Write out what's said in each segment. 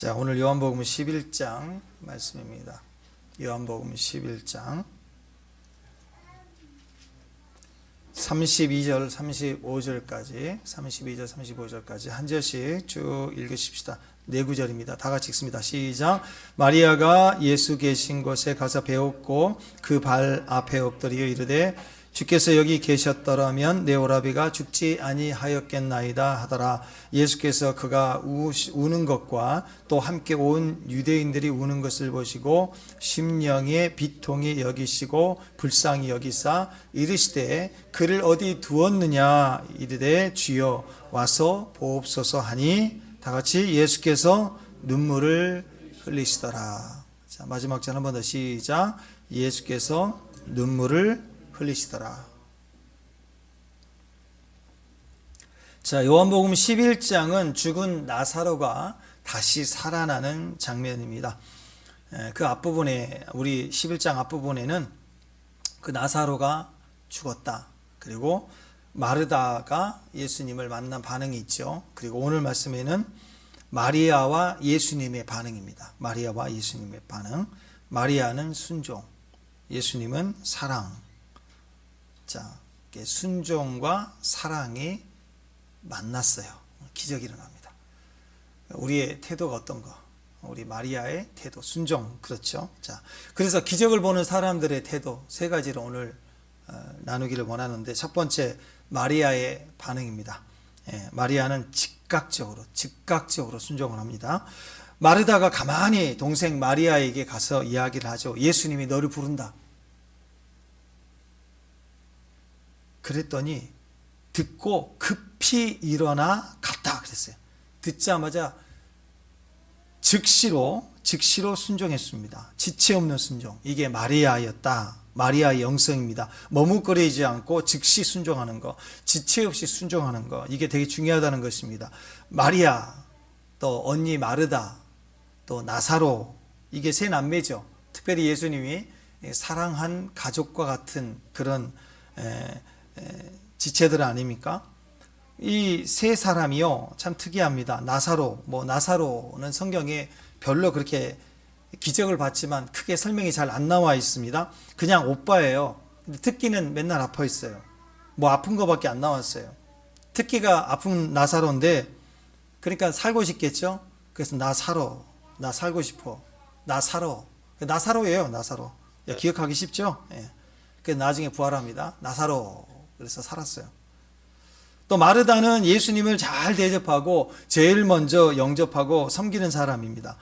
자, 오늘 요한복음 11장 말씀입니다. 요한복음 11장 32절, 35절까지 한 절씩 쭉 읽으십시다. 네 구절입니다. 다 같이 읽습니다. 시작. 마리아가 예수 계신 곳에 가서 배웠고 그 발 앞에 엎드려 이르되 주께서 여기 계셨더라면 내 오라비가 죽지 아니하였겠나이다 하더라. 예수께서 그가 우는 것과 또 함께 온 유대인들이 우는 것을 보시고 심령에 비통히 여기시고 불쌍히 여기사 이르시되 그를 어디 두었느냐 이르되 주여 와서 보옵소서 하니 다 같이 예수께서 눈물을 흘리시더라. 자, 마지막 절 한 번 더 시작. 예수께서 눈물을 흘리시더라. 자, 요한복음 11장은 죽은 나사로가 다시 살아나는 장면입니다. 그 앞부분에, 우리 11장 앞부분에는 그 나사로가 죽었다. 그리고 마르다가 예수님을 만난 반응이 있죠. 그리고 오늘 말씀에는 마리아와 예수님의 반응입니다. 마리아와 예수님의 반응. 마리아는 순종, 예수님은 사랑. 자, 순종과 사랑이 만났어요. 기적이 일어납니다. 우리의 태도가 어떤가? 우리 마리아의 태도, 순종, 그렇죠? 자, 그래서 기적을 보는 사람들의 태도 세 가지를 오늘 나누기를 원하는데, 첫 번째 마리아의 반응입니다. 마리아는 즉각적으로 순종을 합니다. 마르다가 가만히 동생 마리아에게 가서 이야기를 하죠. 예수님이 너를 부른다. 그랬더니 듣고 급히 일어나 갔다 그랬어요. 듣자마자 즉시로 순종했습니다. 지체 없는 순종. 이게 마리아였다. 마리아의 영성입니다. 머뭇거리지 않고 즉시 순종하는 거, 지체 없이 순종하는 거, 이게 되게 중요하다는 것입니다. 마리아, 또 언니 마르다, 또 나사로, 이게 세 남매죠. 특별히 예수님이 사랑한 가족과 같은 그런 지체들 아닙니까? 이 세 사람이요, 참 특이합니다. 나사로는 성경에 별로 그렇게 기적을 봤지만 크게 설명이 잘 안 나와 있습니다. 그냥 오빠예요. 근데 특기는 맨날 아파 있어요. 뭐 아픈 거밖에 안 나왔어요. 특기가 아픈 나사로인데, 그러니까 살고 싶겠죠? 그래서 나 살고 싶어. 나사로예요, 나사로. 기억하기 쉽죠? 예. 그래서 나중에 부활합니다. 나사로. 그래서 살았어요. 또 마르다는 예수님을 잘 대접하고 제일 먼저 영접하고 섬기는 사람입니다.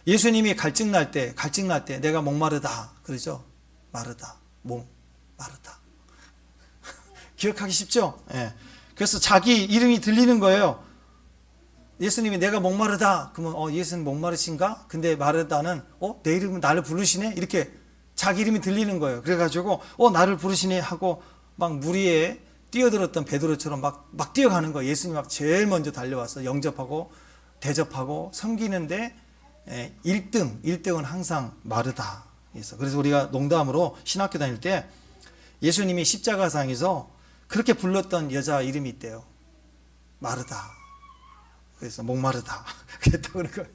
예수님이 갈증날 때 내가 목마르다 그러죠. 마르다. 기억하기 쉽죠? 예. 그래서 자기 이름이 들리는 거예요. 예수님이 내가 목마르다 그러면 예수님 목마르신가? 근데 마르다는 내 이름은 나를 부르시네? 이렇게 자기 이름이 들리는 거예요. 그래가지고 나를 부르시네 하고 막 물 위에 뛰어들었던 베드로처럼 막 뛰어가는 거예요. 예수님 막 제일 먼저 달려와서 영접하고 대접하고 섬기는데 1등은 항상 마르다. 그래서 우리가 농담으로 신학교 다닐 때 예수님이 십자가상에서 그렇게 불렀던 여자 이름이 있대요. 마르다. 그래서 목마르다. 그랬다고 그런 거예요.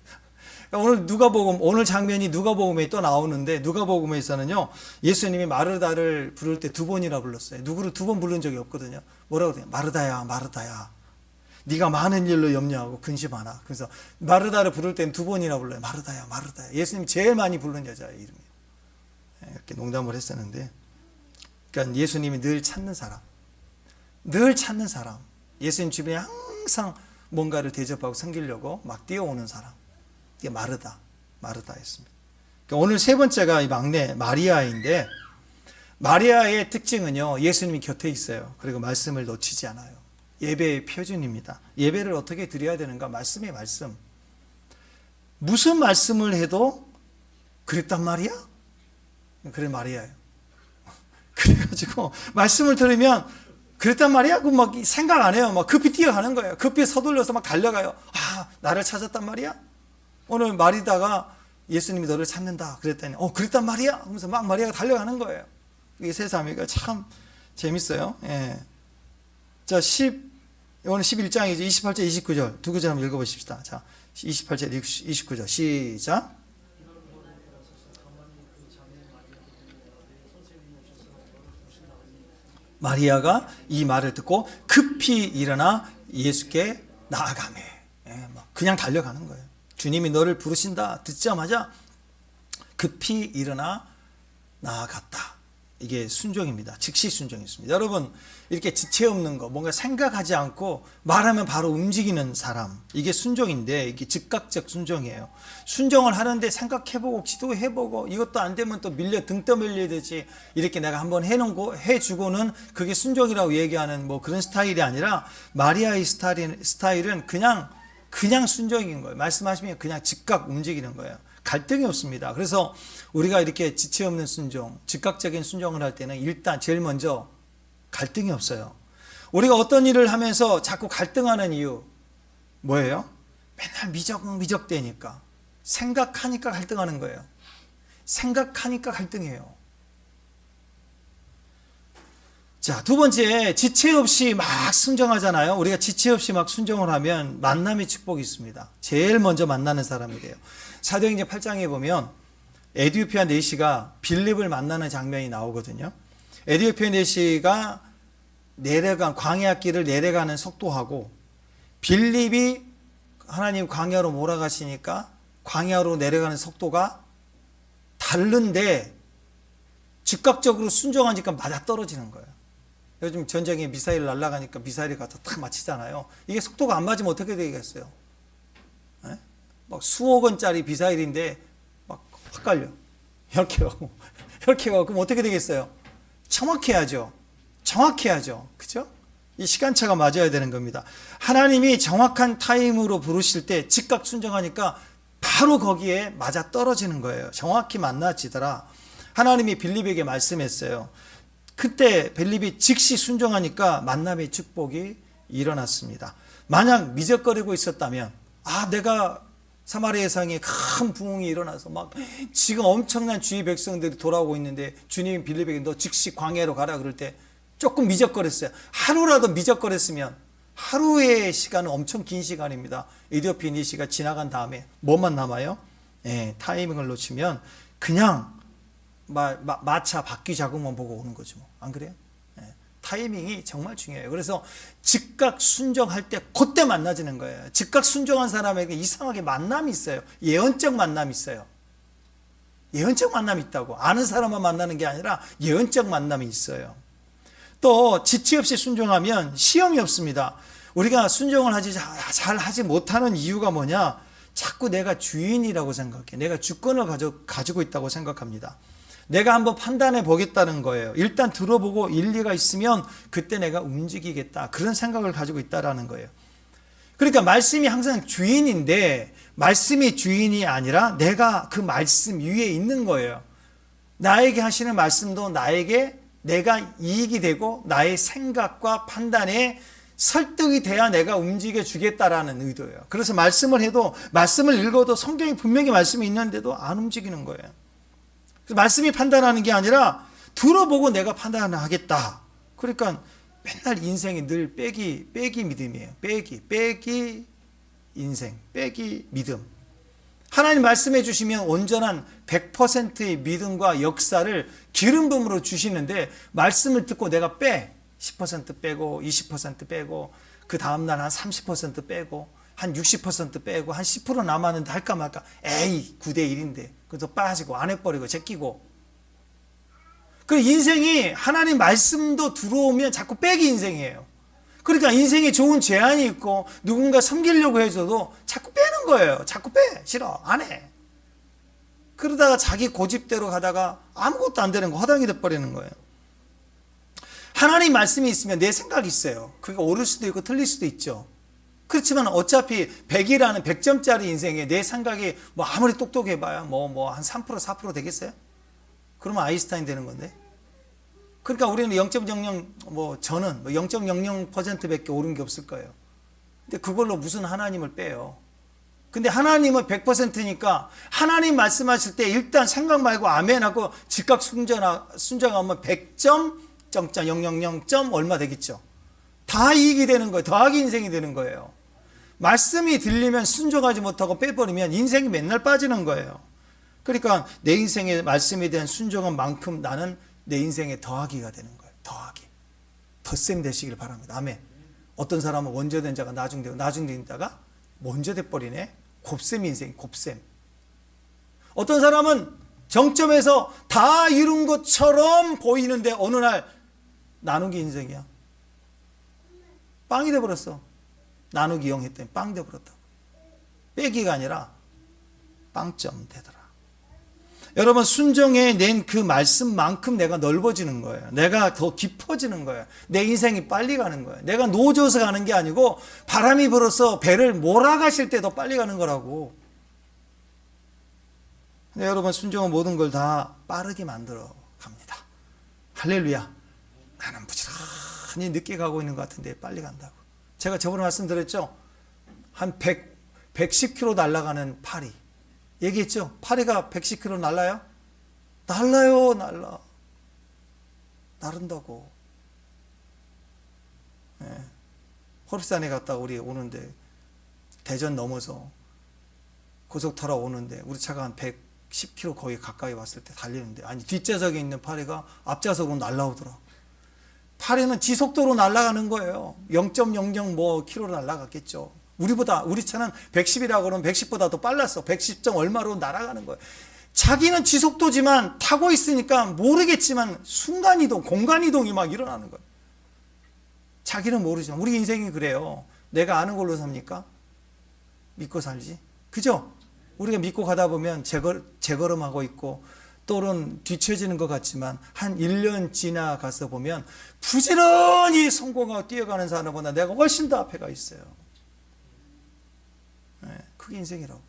오늘 장면이 누가복음에 또 나오는데, 누가복음에서는요, 예수님이 마르다를 부를 때 2번이나 불렀어요. 누구를 2번 부른 적이 없거든요. 뭐라고 그래요? 마르다야. 네가 많은 일로 염려하고 근심하나. 그래서 마르다를 부를 때는 2번이나 불러요. 마르다야. 예수님이 제일 많이 부른 여자의 이름이에요. 이렇게 농담을 했었는데, 그러니까 예수님이 늘 찾는 사람. 예수님 주변에 항상 뭔가를 대접하고 섬기려고 막 뛰어오는 사람. 이게 마르다였습니다. 그러니까 오늘 세 번째가 이 막내 마리아인데, 마리아의 특징은요, 예수님이 곁에 있어요. 그리고 말씀을 놓치지 않아요. 예배의 표준입니다. 예배를 어떻게 드려야 되는가? 말씀의 말씀. 무슨 말씀을 해도 그랬단 말이야? 그래 마리아예요. 그래가지고 말씀을 들으면 그랬단 말이야? 그럼 막 생각 안 해요. 막 급히 뛰어가는 거예요. 급히 서둘러서 막 달려가요. 나를 찾았단 말이야? 오늘 마리다가 예수님이 너를 찾는다 그랬더니 그랬단 말이야? 하면서 막 마리아가 달려가는 거예요. 이게 세 자매가 참 재밌어요. 예. 자, 오늘 11장이죠. 28절, 29절 두 구절 한번 읽어보십시다. 자, 28절, 29절 시작. 마리아가 이 말을 듣고 급히 일어나 예수께 나아가매. 그냥 달려가는 거예요. 주님이 너를 부르신다 듣자마자 급히 일어나 나아갔다. 이게 순종입니다. 즉시 순종이었습니다. 여러분, 이렇게 지체 없는 거, 뭔가 생각하지 않고 말하면 바로 움직이는 사람, 이게 순종인데, 이게 즉각적 순종이에요. 순종을 하는데 생각해보고 기도해보고 이것도 안 되면 또 등 떠밀려야 되지, 이렇게 내가 한번 해주고는 그게 순종이라고 얘기하는 뭐 그런 스타일이 아니라, 마리아의 스타일은 그냥 순종인 거예요. 말씀하시면 그냥 즉각 움직이는 거예요. 갈등이 없습니다. 그래서 우리가 이렇게 지체 없는 순종, 즉각적인 순종을 할 때는 일단 제일 먼저 갈등이 없어요. 우리가 어떤 일을 하면서 자꾸 갈등하는 이유 뭐예요? 맨날 미적대니까. 생각하니까 갈등하는 거예요. 생각하니까 갈등해요. 자, 두 번째, 지체 없이 막 순종하잖아요. 우리가 지체 없이 막 순종을 하면 만남의 축복이 있습니다. 제일 먼저 만나는 사람이 돼요. 사도행전 8장에 보면 에디오피아 내시가 빌립을 만나는 장면이 나오거든요. 에디오피아 내시가 광야 길을 내려가는 속도하고 빌립이 하나님 광야로 몰아가시니까 광야로 내려가는 속도가 다른데 즉각적으로 순종하니까 맞아떨어지는 거예요. 요즘 전쟁에 미사일 날아가니까 미사일이 가서 탁 맞히잖아요. 이게 속도가 안 맞으면 어떻게 되겠어요? 네? 막 수억 원짜리 미사일인데 막 헷갈려. 이렇게 가고 그럼 어떻게 되겠어요? 정확해야죠. 그죠? 이 시간차가 맞아야 되는 겁니다. 하나님이 정확한 타임으로 부르실 때 즉각 순종하니까 바로 거기에 맞아 떨어지는 거예요. 정확히 만나지더라. 하나님이 빌립에게 말씀했어요. 그때 빌립이 즉시 순종하니까 만남의 축복이 일어났습니다. 만약 미적거리고 있었다면, 내가 사마리아 상에 큰 부흥이 일어나서 막 지금 엄청난 주위 백성들이 돌아오고 있는데 주님 빌립에게 너 즉시 광야로 가라 그럴 때 조금 미적거렸어요. 하루라도 미적거렸으면, 하루의 시간은 엄청 긴 시간입니다. 에디오피아 내시가 지나간 다음에 뭐만 남아요? 타이밍을 놓치면 그냥 마차 바퀴 자국만 보고 오는 거죠. 안 그래요? 타이밍이 정말 중요해요. 그래서 즉각 순종할 때 그때 만나지는 거예요. 즉각 순종한 사람에게 이상하게 만남이 있어요. 예언적 만남이 있어요. 예언적 만남이 있다고. 아는 사람만 만나는 게 아니라 예언적 만남이 있어요. 또 지체 없이 순종하면 시험이 없습니다. 우리가 순종을 잘 하지 못하는 이유가 뭐냐? 자꾸 내가 주인이라고 생각해. 내가 주권을 가지고 있다고 생각합니다. 내가 한번 판단해 보겠다는 거예요. 일단 들어보고 일리가 있으면 그때 내가 움직이겠다. 그런 생각을 가지고 있다라는 거예요. 그러니까 말씀이 항상 주인인데 말씀이 주인이 아니라 내가 그 말씀 위에 있는 거예요. 나에게 하시는 말씀도 내가 이익이 되고 나의 생각과 판단에 설득이 돼야 내가 움직여 주겠다라는 의도예요. 그래서 말씀을 해도, 말씀을 읽어도 성경에 분명히 말씀이 있는데도 안 움직이는 거예요. 말씀이 판단하는 게 아니라 들어보고 내가 판단을 하겠다. 그러니까 맨날 인생이 늘 빼기 믿음이에요. 빼기 인생, 빼기 믿음. 하나님 말씀해 주시면 온전한 100%의 믿음과 역사를 기름 부음으로 주시는데 말씀을 듣고 내가 10% 빼고 20% 빼고 그 다음날 한 30% 빼고 한 60% 빼고 한 10% 남았는데 할까 말까. 9대 1인데 그래서 빠지고 안 해버리고 제끼고. 그 인생이 하나님 말씀도 들어오면 자꾸 빼기 인생이에요. 그러니까 인생에 좋은 제안이 있고 누군가 섬기려고 해줘도 자꾸 빼는 거예요. 자꾸 싫어, 안 해. 그러다가 자기 고집대로 가다가 아무것도 안 되는 거 허당이 돼버리는 거예요. 하나님 말씀이 있으면 내 생각이 있어요. 그게 옳을 수도 있고 틀릴 수도 있죠. 그렇지만 어차피 100이라는 100점짜리 인생에 내 생각이 아무리 똑똑해봐야 한 3% 4% 되겠어요? 그러면 아인슈타인 되는 건데. 그러니까 우리는 0.00 저는 0.00%밖에 옳은 게 없을 거예요. 근데 그걸로 무슨 하나님을 빼요. 근데 하나님은 100%니까 하나님 말씀하실 때 일단 생각 말고 아멘하고 즉각 순종하면 100점 0.000 얼마 되겠죠. 다 이익이 되는 거예요. 더하기 인생이 되는 거예요. 말씀이 들리면 순종하지 못하고 빼버리면 인생이 맨날 빠지는 거예요. 그러니까 내 인생의 말씀에 대한 순종한 만큼 나는 내 인생에 더하기가 되는 거예요. 더하기. 덧셈 되시길 바랍니다. 아멘. 어떤 사람은 원조된 자가 나중되고 나중된 자가 먼저 돼버리네. 곱셈 인생, 곱셈. 어떤 사람은 정점에서 다 이룬 것처럼 보이는데 어느 날 나누기 인생이야. 빵이 돼버렸어. 나누기 0 했더니 빵 돼버렸다고. 빼기가 아니라 빵점 되더라. 여러분, 순종해 낸 그 말씀만큼 내가 넓어지는 거예요. 내가 더 깊어지는 거예요. 내 인생이 빨리 가는 거예요. 내가 노져서 가는 게 아니고 바람이 불어서 배를 몰아가실 때 더 빨리 가는 거라고. 근데 여러분, 순종은 모든 걸 다 빠르게 만들어 갑니다. 할렐루야. 나는 부지런히 늦게 가고 있는 것 같은데 빨리 간다고. 제가 저번에 말씀드렸죠. 한 110km 날아가는 파리. 얘기했죠. 파리가 110km 날라요? 날라요. 날라. 나른다고. 네. 호르산에 갔다 우리 오는데 대전 넘어서 고속 타러 오는데 우리 차가 한 110km 거의 가까이 왔을 때 달리는데 아니 뒷좌석에 있는 파리가 앞좌석으로 날라오더라. 파리는 지속도로 날아가는 거예요. 0.00 뭐 킬로 날아갔겠죠. 우리 차는 110이라고 그러면 110보다 더 빨랐어. 110점 얼마로 날아가는 거예요. 자기는 지속도지만 타고 있으니까 모르겠지만 순간이동, 공간이동이 막 일어나는 거예요. 자기는 모르지만 우리 인생이 그래요. 내가 아는 걸로 삽니까? 믿고 살지. 그죠? 우리가 믿고 가다 보면 재걸음하고 있고 또는 뒤처지는 것 같지만 한 1년 지나가서 보면 부지런히 성공하고 뛰어가는 사람보다 내가 훨씬 더 앞에 가 있어요. 네, 그게 인생이라고.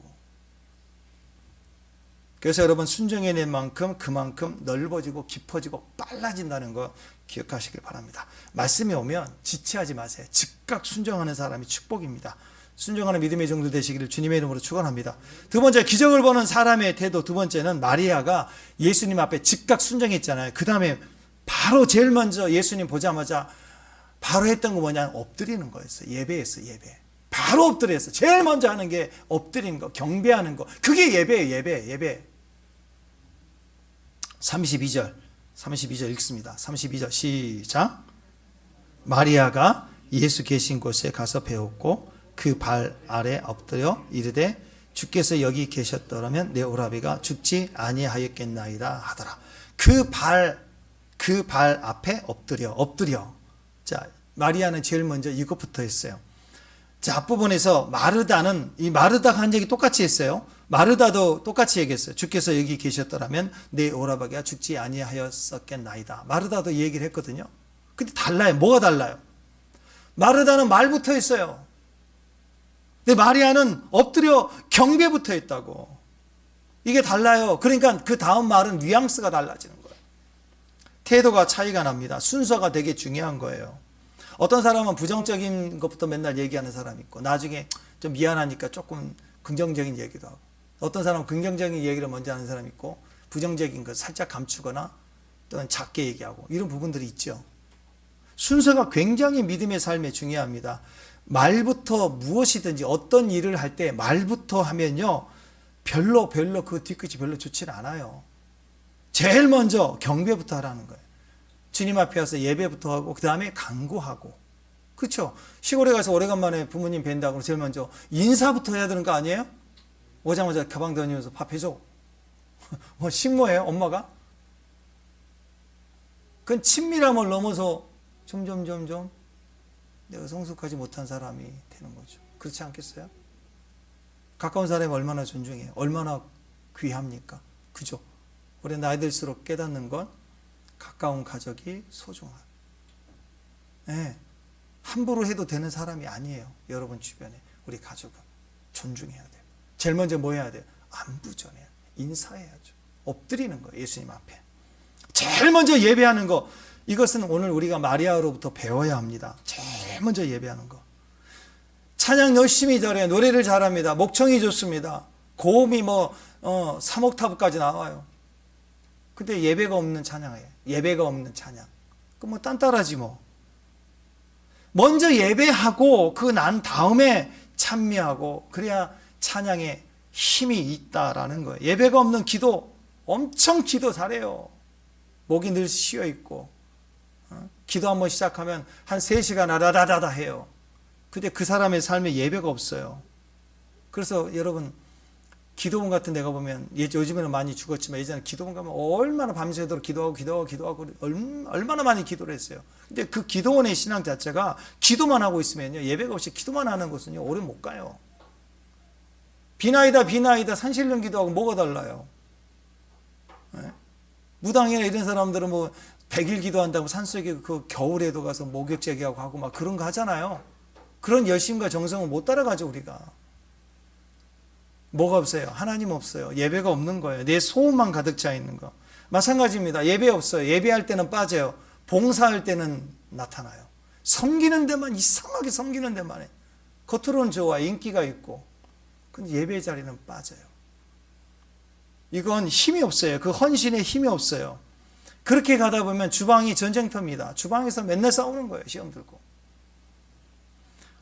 그래서 여러분, 순종해낸 만큼 그만큼 넓어지고 깊어지고 빨라진다는 거 기억하시길 바랍니다. 말씀이 오면 지체하지 마세요. 즉각 순종하는 사람이 축복입니다. 순종하는 믿음의 정도 되시기를 주님의 이름으로 축원합니다. 두 번째, 기적을 보는 사람의 태도. 두 번째는 마리아가 예수님 앞에 즉각 순종했잖아요. 그 다음에 바로 제일 먼저 예수님 보자마자 바로 했던 거 뭐냐? 엎드리는 거였어요. 예배였어요. 예배. 바로 엎드렸어요. 제일 먼저 하는 게 엎드리는 거, 경배하는 거. 그게 예배예요. 예배. 32절 읽습니다. 32절 시작. 마리아가 예수 계신 곳에 가서 배웠고 그 발 아래 엎드려 이르되 주께서 여기 계셨더라면 내 오라비가 죽지 아니하였겠나이다 하더라. 그 발 앞에 엎드려. 자, 마리아는 제일 먼저 이것부터 했어요. 자, 앞부분에서 마르다는 이 마르다가 한 얘기 똑같이 했어요. 마르다도 똑같이 얘기했어요. 주께서 여기 계셨더라면 내 오라비가 죽지 아니하였었겠나이다. 마르다도 이 얘기를 했거든요. 근데 달라요. 뭐가 달라요? 마르다는 말부터 했어요. 근데 마리아는 엎드려 경배부터 했다고. 이게 달라요. 그러니까 그 다음 말은 뉘앙스가 달라지는 거예요. 태도가 차이가 납니다. 순서가 되게 중요한 거예요. 어떤 사람은 부정적인 것부터 맨날 얘기하는 사람이 있고 나중에 좀 미안하니까 조금 긍정적인 얘기도 하고, 어떤 사람은 긍정적인 얘기를 먼저 하는 사람이 있고 부정적인 것 살짝 감추거나 또는 작게 얘기하고, 이런 부분들이 있죠. 순서가 굉장히 믿음의 삶에 중요합니다. 말부터 무엇이든지 어떤 일을 할 때 말부터 하면요 별로 그 뒤끝이 별로 좋지는 않아요. 제일 먼저 경배부터 하라는 거예요. 주님 앞에 와서 예배부터 하고 그 다음에 간구하고. 그렇죠? 시골에 가서 오래간만에 부모님 뵌다고 제일 먼저 인사부터 해야 되는 거 아니에요? 오자마자 가방 던지면서 밥 해줘. 뭐 식모예요 엄마가? 그건 친밀함을 넘어서 점점 내가 성숙하지 못한 사람이 되는 거죠. 그렇지 않겠어요? 가까운 사람이 얼마나 존중해요? 얼마나 귀합니까? 그죠? 우리 나이 들수록 깨닫는 건 가까운 가족이 소중하다. 네. 함부로 해도 되는 사람이 아니에요. 여러분 주변에 우리 가족은 존중해야 돼요. 제일 먼저 뭐 해야 돼요? 안부 전해야 돼요. 인사해야죠. 엎드리는 거예요. 예수님 앞에. 제일 먼저 예배하는 거. 이것은 오늘 우리가 마리아로부터 배워야 합니다. 제일 먼저 예배하는 거. 찬양 열심히 잘해요. 노래를 잘합니다. 목청이 좋습니다. 고음이 3옥타브까지 나와요. 근데 예배가 없는 찬양이에요. 예배가 없는 찬양. 그럼 딴따라지 뭐. 먼저 예배하고 그 난 다음에 찬미하고 그래야 찬양에 힘이 있다라는 거예요. 예배가 없는 기도 엄청 기도 잘해요. 목이 늘 쉬어 있고 기도 한번 시작하면 한 3시간 아다다다다 해요. 근데 그 사람의 삶에 예배가 없어요. 그래서 여러분 기도원 같은 데가 보면 요즘에는 많이 죽었지만 예전에 기도원 가면 얼마나 밤새도록 기도하고 얼마나 많이 기도를 했어요. 근데 그 기도원의 신앙 자체가 기도만 하고 있으면요, 예배가 없이 기도만 하는 곳은요 오래 못 가요. 비나이다 산신령 기도하고 뭐가 달라요? 네? 무당이나 이런 사람들은 뭐 100일 기도한다고 산속에 그 겨울에도 가서 목욕 제기하고 하고 막 그런 거 하잖아요. 그런 열심과 정성은 못 따라가죠. 우리가 뭐가 없어요? 하나님 없어요. 예배가 없는 거예요. 내 소음만 가득 차 있는 거. 마찬가지입니다. 예배 없어요. 예배할 때는 빠져요. 봉사할 때는 나타나요. 섬기는 데만 이상하게 섬기는 데만 해. 겉으로는 좋아, 인기가 있고, 근데 예배 자리는 빠져요. 이건 힘이 없어요. 그 헌신에 힘이 없어요. 그렇게 가다 보면 주방이 전쟁터입니다. 주방에서 맨날 싸우는 거예요. 시험 들고.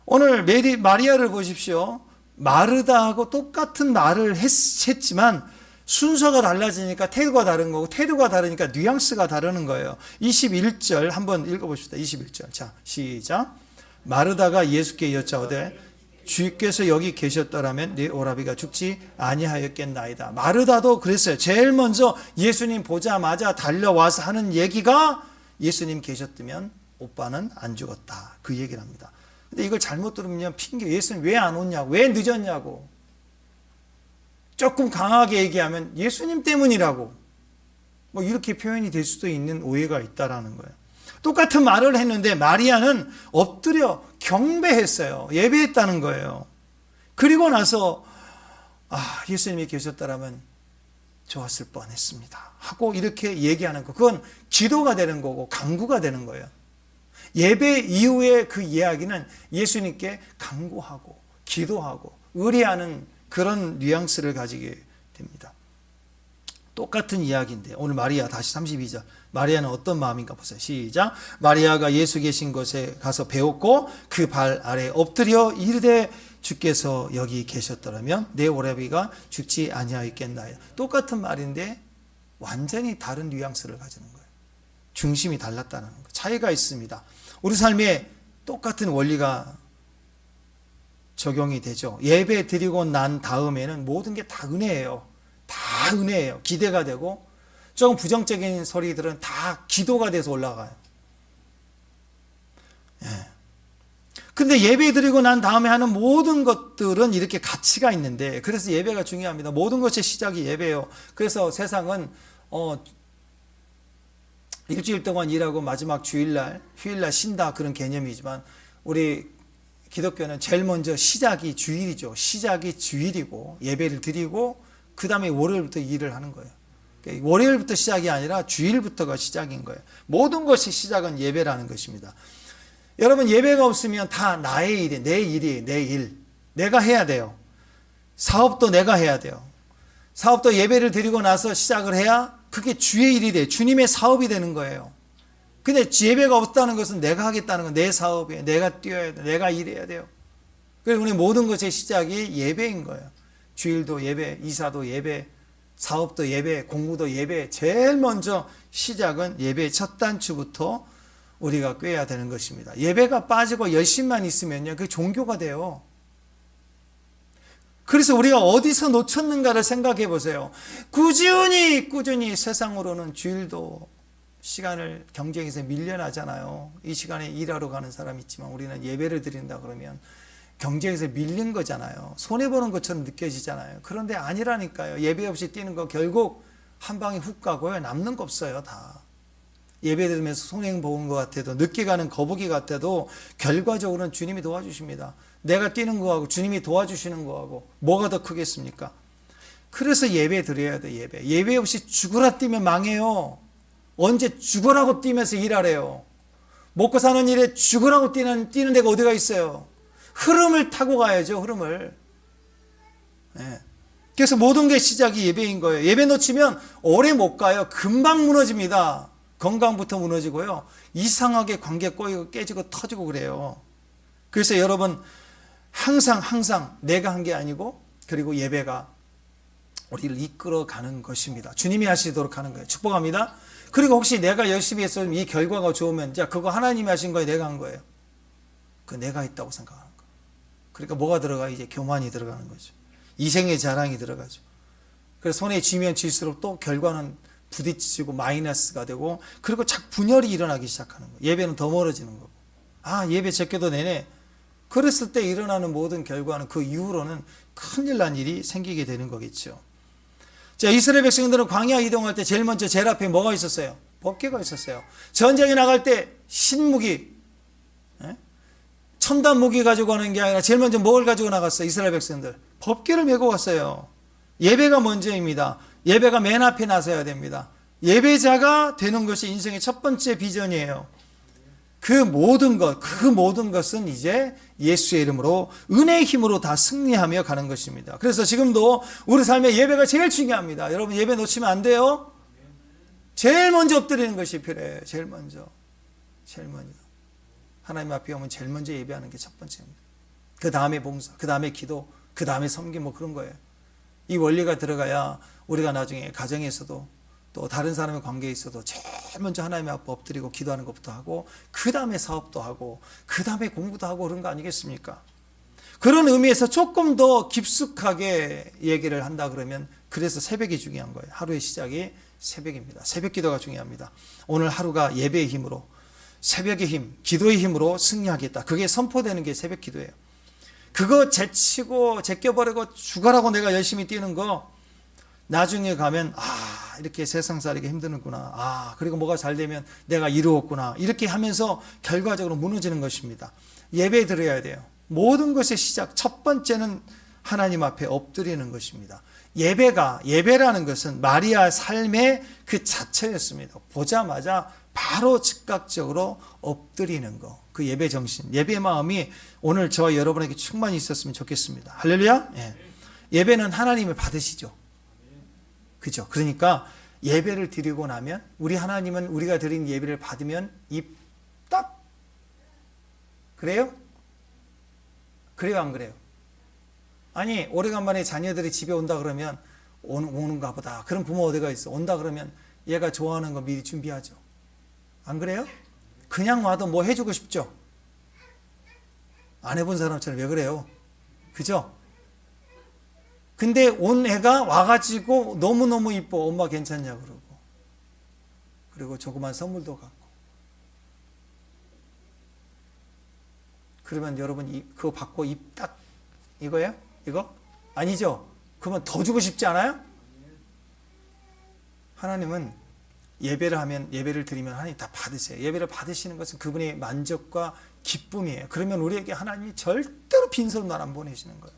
오늘 마리아를 보십시오. 마르다하고 똑같은 말을 했지만 순서가 달라지니까 태도가 다른 거고, 태도가 다르니까 뉘앙스가 다르는 거예요. 21절 한번 읽어봅시다. 21절. 자, 시작. 마르다가 예수께 여짜오되 주께서 여기 계셨더라면 네 오라비가 죽지 아니하였겠나이다. 마르다도 그랬어요. 제일 먼저 예수님 보자마자 달려와서 하는 얘기가 예수님 계셨다면 오빠는 안 죽었다. 그 얘기를 합니다. 근데 이걸 잘못 들으면 핑계, 예수님 왜 안 오냐고, 왜 늦었냐고. 조금 강하게 얘기하면 예수님 때문이라고. 뭐 이렇게 표현이 될 수도 있는 오해가 있다라는 거예요. 똑같은 말을 했는데 마리아는 엎드려 경배했어요. 예배했다는 거예요. 그리고 나서 예수님이 계셨다라면 좋았을 뻔했습니다 하고 이렇게 얘기하는 거, 그건 기도가 되는 거고 간구가 되는 거예요. 예배 이후에 그 이야기는 예수님께 간구하고 기도하고 의뢰하는 그런 뉘앙스를 가지게 됩니다. 똑같은 이야기인데 오늘 마리아, 다시 32절. 마리아는 어떤 마음인가 보세요. 시작. 마리아가 예수 계신 곳에 가서 배웠고 그 발 아래 엎드려 이르되 주께서 여기 계셨더라면 내 오라비가 죽지 아니하였겠나요. 똑같은 말인데 완전히 다른 뉘앙스를 가지는 거예요. 중심이 달랐다는 거, 차이가 있습니다. 우리 삶에 똑같은 원리가 적용이 되죠. 예배 드리고 난 다음에는 모든 게 다 은혜예요. 다 은혜예요. 기대가 되고 조금 부정적인 소리들은 다 기도가 돼서 올라가요. 예. 근데 예배 드리고 난 다음에 하는 모든 것들은 이렇게 가치가 있는데, 그래서 예배가 중요합니다. 모든 것의 시작이 예배예요. 그래서 세상은 일주일 동안 일하고 마지막 주일날, 휴일날 쉰다 그런 개념이지만 우리 기독교는 제일 먼저 시작이 주일이죠. 시작이 주일이고 예배를 드리고 그 다음에 월요일부터 일을 하는 거예요. 월요일부터 시작이 아니라 주일부터가 시작인 거예요. 모든 것이 시작은 예배라는 것입니다. 여러분, 예배가 없으면 다 나의 일이, 내 일이, 내 일. 내가 해야 돼요. 사업도 내가 해야 돼요. 사업도 예배를 드리고 나서 시작을 해야 그게 주의 일이 돼요. 주님의 사업이 되는 거예요. 근데 예배가 없다는 것은 내가 하겠다는 건 내 사업이에요. 내가 뛰어야 돼요. 내가 일해야 돼요. 그래서 우리 모든 것의 시작이 예배인 거예요. 주일도 예배, 이사도 예배, 사업도 예배, 공부도 예배. 제일 먼저 시작은 예배 첫 단추부터 우리가 꿰야 되는 것입니다. 예배가 빠지고 열심만 있으면요, 그게 종교가 돼요. 그래서 우리가 어디서 놓쳤는가를 생각해 보세요. 꾸준히 세상으로는 주일도 시간을 경쟁에서 밀려나잖아요. 이 시간에 일하러 가는 사람이 있지만 우리는 예배를 드린다 그러면 경쟁에서 밀린 거잖아요. 손해보는 것처럼 느껴지잖아요. 그런데 아니라니까요. 예배 없이 뛰는 거 결국 한 방에 훅 가고요. 남는 거 없어요. 다. 예배 드리면서 손해 보는 것 같아도, 늦게 가는 거북이 같아도 결과적으로는 주님이 도와주십니다. 내가 뛰는 거하고 주님이 도와주시는 거하고 뭐가 더 크겠습니까? 그래서 예배 드려야 돼. 예배 없이 죽으라 뛰면 망해요. 언제 죽으라고 뛰면서 일하래요. 먹고 사는 일에 죽으라고 뛰는 데가 어디가 있어요. 흐름을 타고 가야죠. 흐름을. 네. 그래서 모든 게 시작이 예배인 거예요. 예배 놓치면 오래 못 가요. 금방 무너집니다. 건강부터 무너지고요. 이상하게 관계 꼬이고 깨지고 터지고 그래요. 그래서 여러분, 항상 내가 한 게 아니고, 그리고 예배가 우리를 이끌어가는 것입니다. 주님이 하시도록 하는 거예요. 축복합니다. 그리고 혹시 내가 열심히 해서 이 결과가 좋으면, 자, 그거 하나님이 하신 거예요, 내가 한 거예요? 그 내가 있다고 생각하는 거예요. 그러니까 뭐가 들어가? 이제 교만이 들어가는 거죠. 이생의 자랑이 들어가죠. 그래서 손에 쥐면 쥘수록 또 결과는 부딪히고 마이너스가 되고, 그리고 자꾸 분열이 일어나기 시작하는 거예요. 예배는 더 멀어지는 거고. 아, 예배 제껴도 내내. 그랬을 때 일어나는 모든 결과는 그 이후로는 큰일 난 일이 생기게 되는 거겠죠. 자, 이스라엘 백성들은 광야 이동할 때 제일 먼저 제일 앞에 뭐가 있었어요? 법궤가 있었어요. 전쟁에 나갈 때 신무기, 첨단 무기 가지고 가는 게 아니라 제일 먼저 뭘 가지고 나갔어요? 이스라엘 백성들 법궤를 메고 갔어요. 예배가 먼저입니다. 예배가 맨 앞에 나서야 됩니다. 예배자가 되는 것이 인생의 첫 번째 비전이에요. 그 모든 것은 이제 예수의 이름으로, 은혜의 힘으로 다 승리하며 가는 것입니다. 그래서 지금도 우리 삶의 예배가 제일 중요합니다. 여러분, 예배 놓치면 안 돼요. 제일 먼저 엎드리는 것이 필요해요. 제일 먼저. 하나님 앞에 오면 제일 먼저 예배하는 게 첫 번째입니다. 그 다음에 봉사, 그 다음에 기도, 그 다음에 섬김, 뭐 그런 거예요. 이 원리가 들어가야 우리가 나중에 가정에서도 또 다른 사람의 관계에 있어도 제일 먼저 하나님 앞에 엎드리고 기도하는 것부터 하고, 그 다음에 사업도 하고, 그 다음에 공부도 하고 그런 거 아니겠습니까? 그런 의미에서 조금 더 깊숙하게 얘기를 한다 그러면, 그래서 새벽이 중요한 거예요. 하루의 시작이 새벽입니다. 새벽 기도가 중요합니다. 오늘 하루가 예배의 힘으로, 새벽의 힘, 기도의 힘으로 승리하겠다. 그게 선포되는 게 새벽 기도예요. 그거 제치고 제껴버리고 죽어라고 내가 열심히 뛰는 거, 나중에 가면 이렇게 세상 살기가 힘드는구나. 그리고 뭐가 잘 되면 내가 이루었구나. 이렇게 하면서 결과적으로 무너지는 것입니다. 예배 드려야 돼요. 모든 것의 시작, 첫 번째는 하나님 앞에 엎드리는 것입니다. 예배라는 것은 마리아 삶의 그 자체였습니다. 보자마자 바로 즉각적으로 엎드리는 거. 그 예배 정신, 예배 마음이 오늘 저와 여러분에게 충만히 있었으면 좋겠습니다. 할렐루야. 예배는 하나님이 받으시죠. 그죠? 그러니까 예배를 드리고 나면, 우리 하나님은 우리가 드린 예배를 받으면 입 딱. 그래요? 그래요, 안 그래요? 아니, 오래간만에 자녀들이 집에 온다 그러면 오는가 보다. 그런 부모 어디가 있어? 온다 그러면 얘가 좋아하는 거 미리 준비하죠. 안 그래요? 그냥 와도 뭐 해주고 싶죠? 안 해본 사람처럼 왜 그래요? 그죠? 근데 온 애가 와가지고 너무너무 이뻐. 엄마 괜찮냐 그러고. 그리고 조그만 선물도 갖고. 그러면 여러분 그거 받고 입 딱 이거예요? 이거? 아니죠? 그러면 더 주고 싶지 않아요? 하나님은 예배를 드리면 하나님 다 받으세요. 예배를 받으시는 것은 그분의 만족과 기쁨이에요. 그러면 우리에게 하나님이 절대로 빈손으로 안 보내시는 거예요.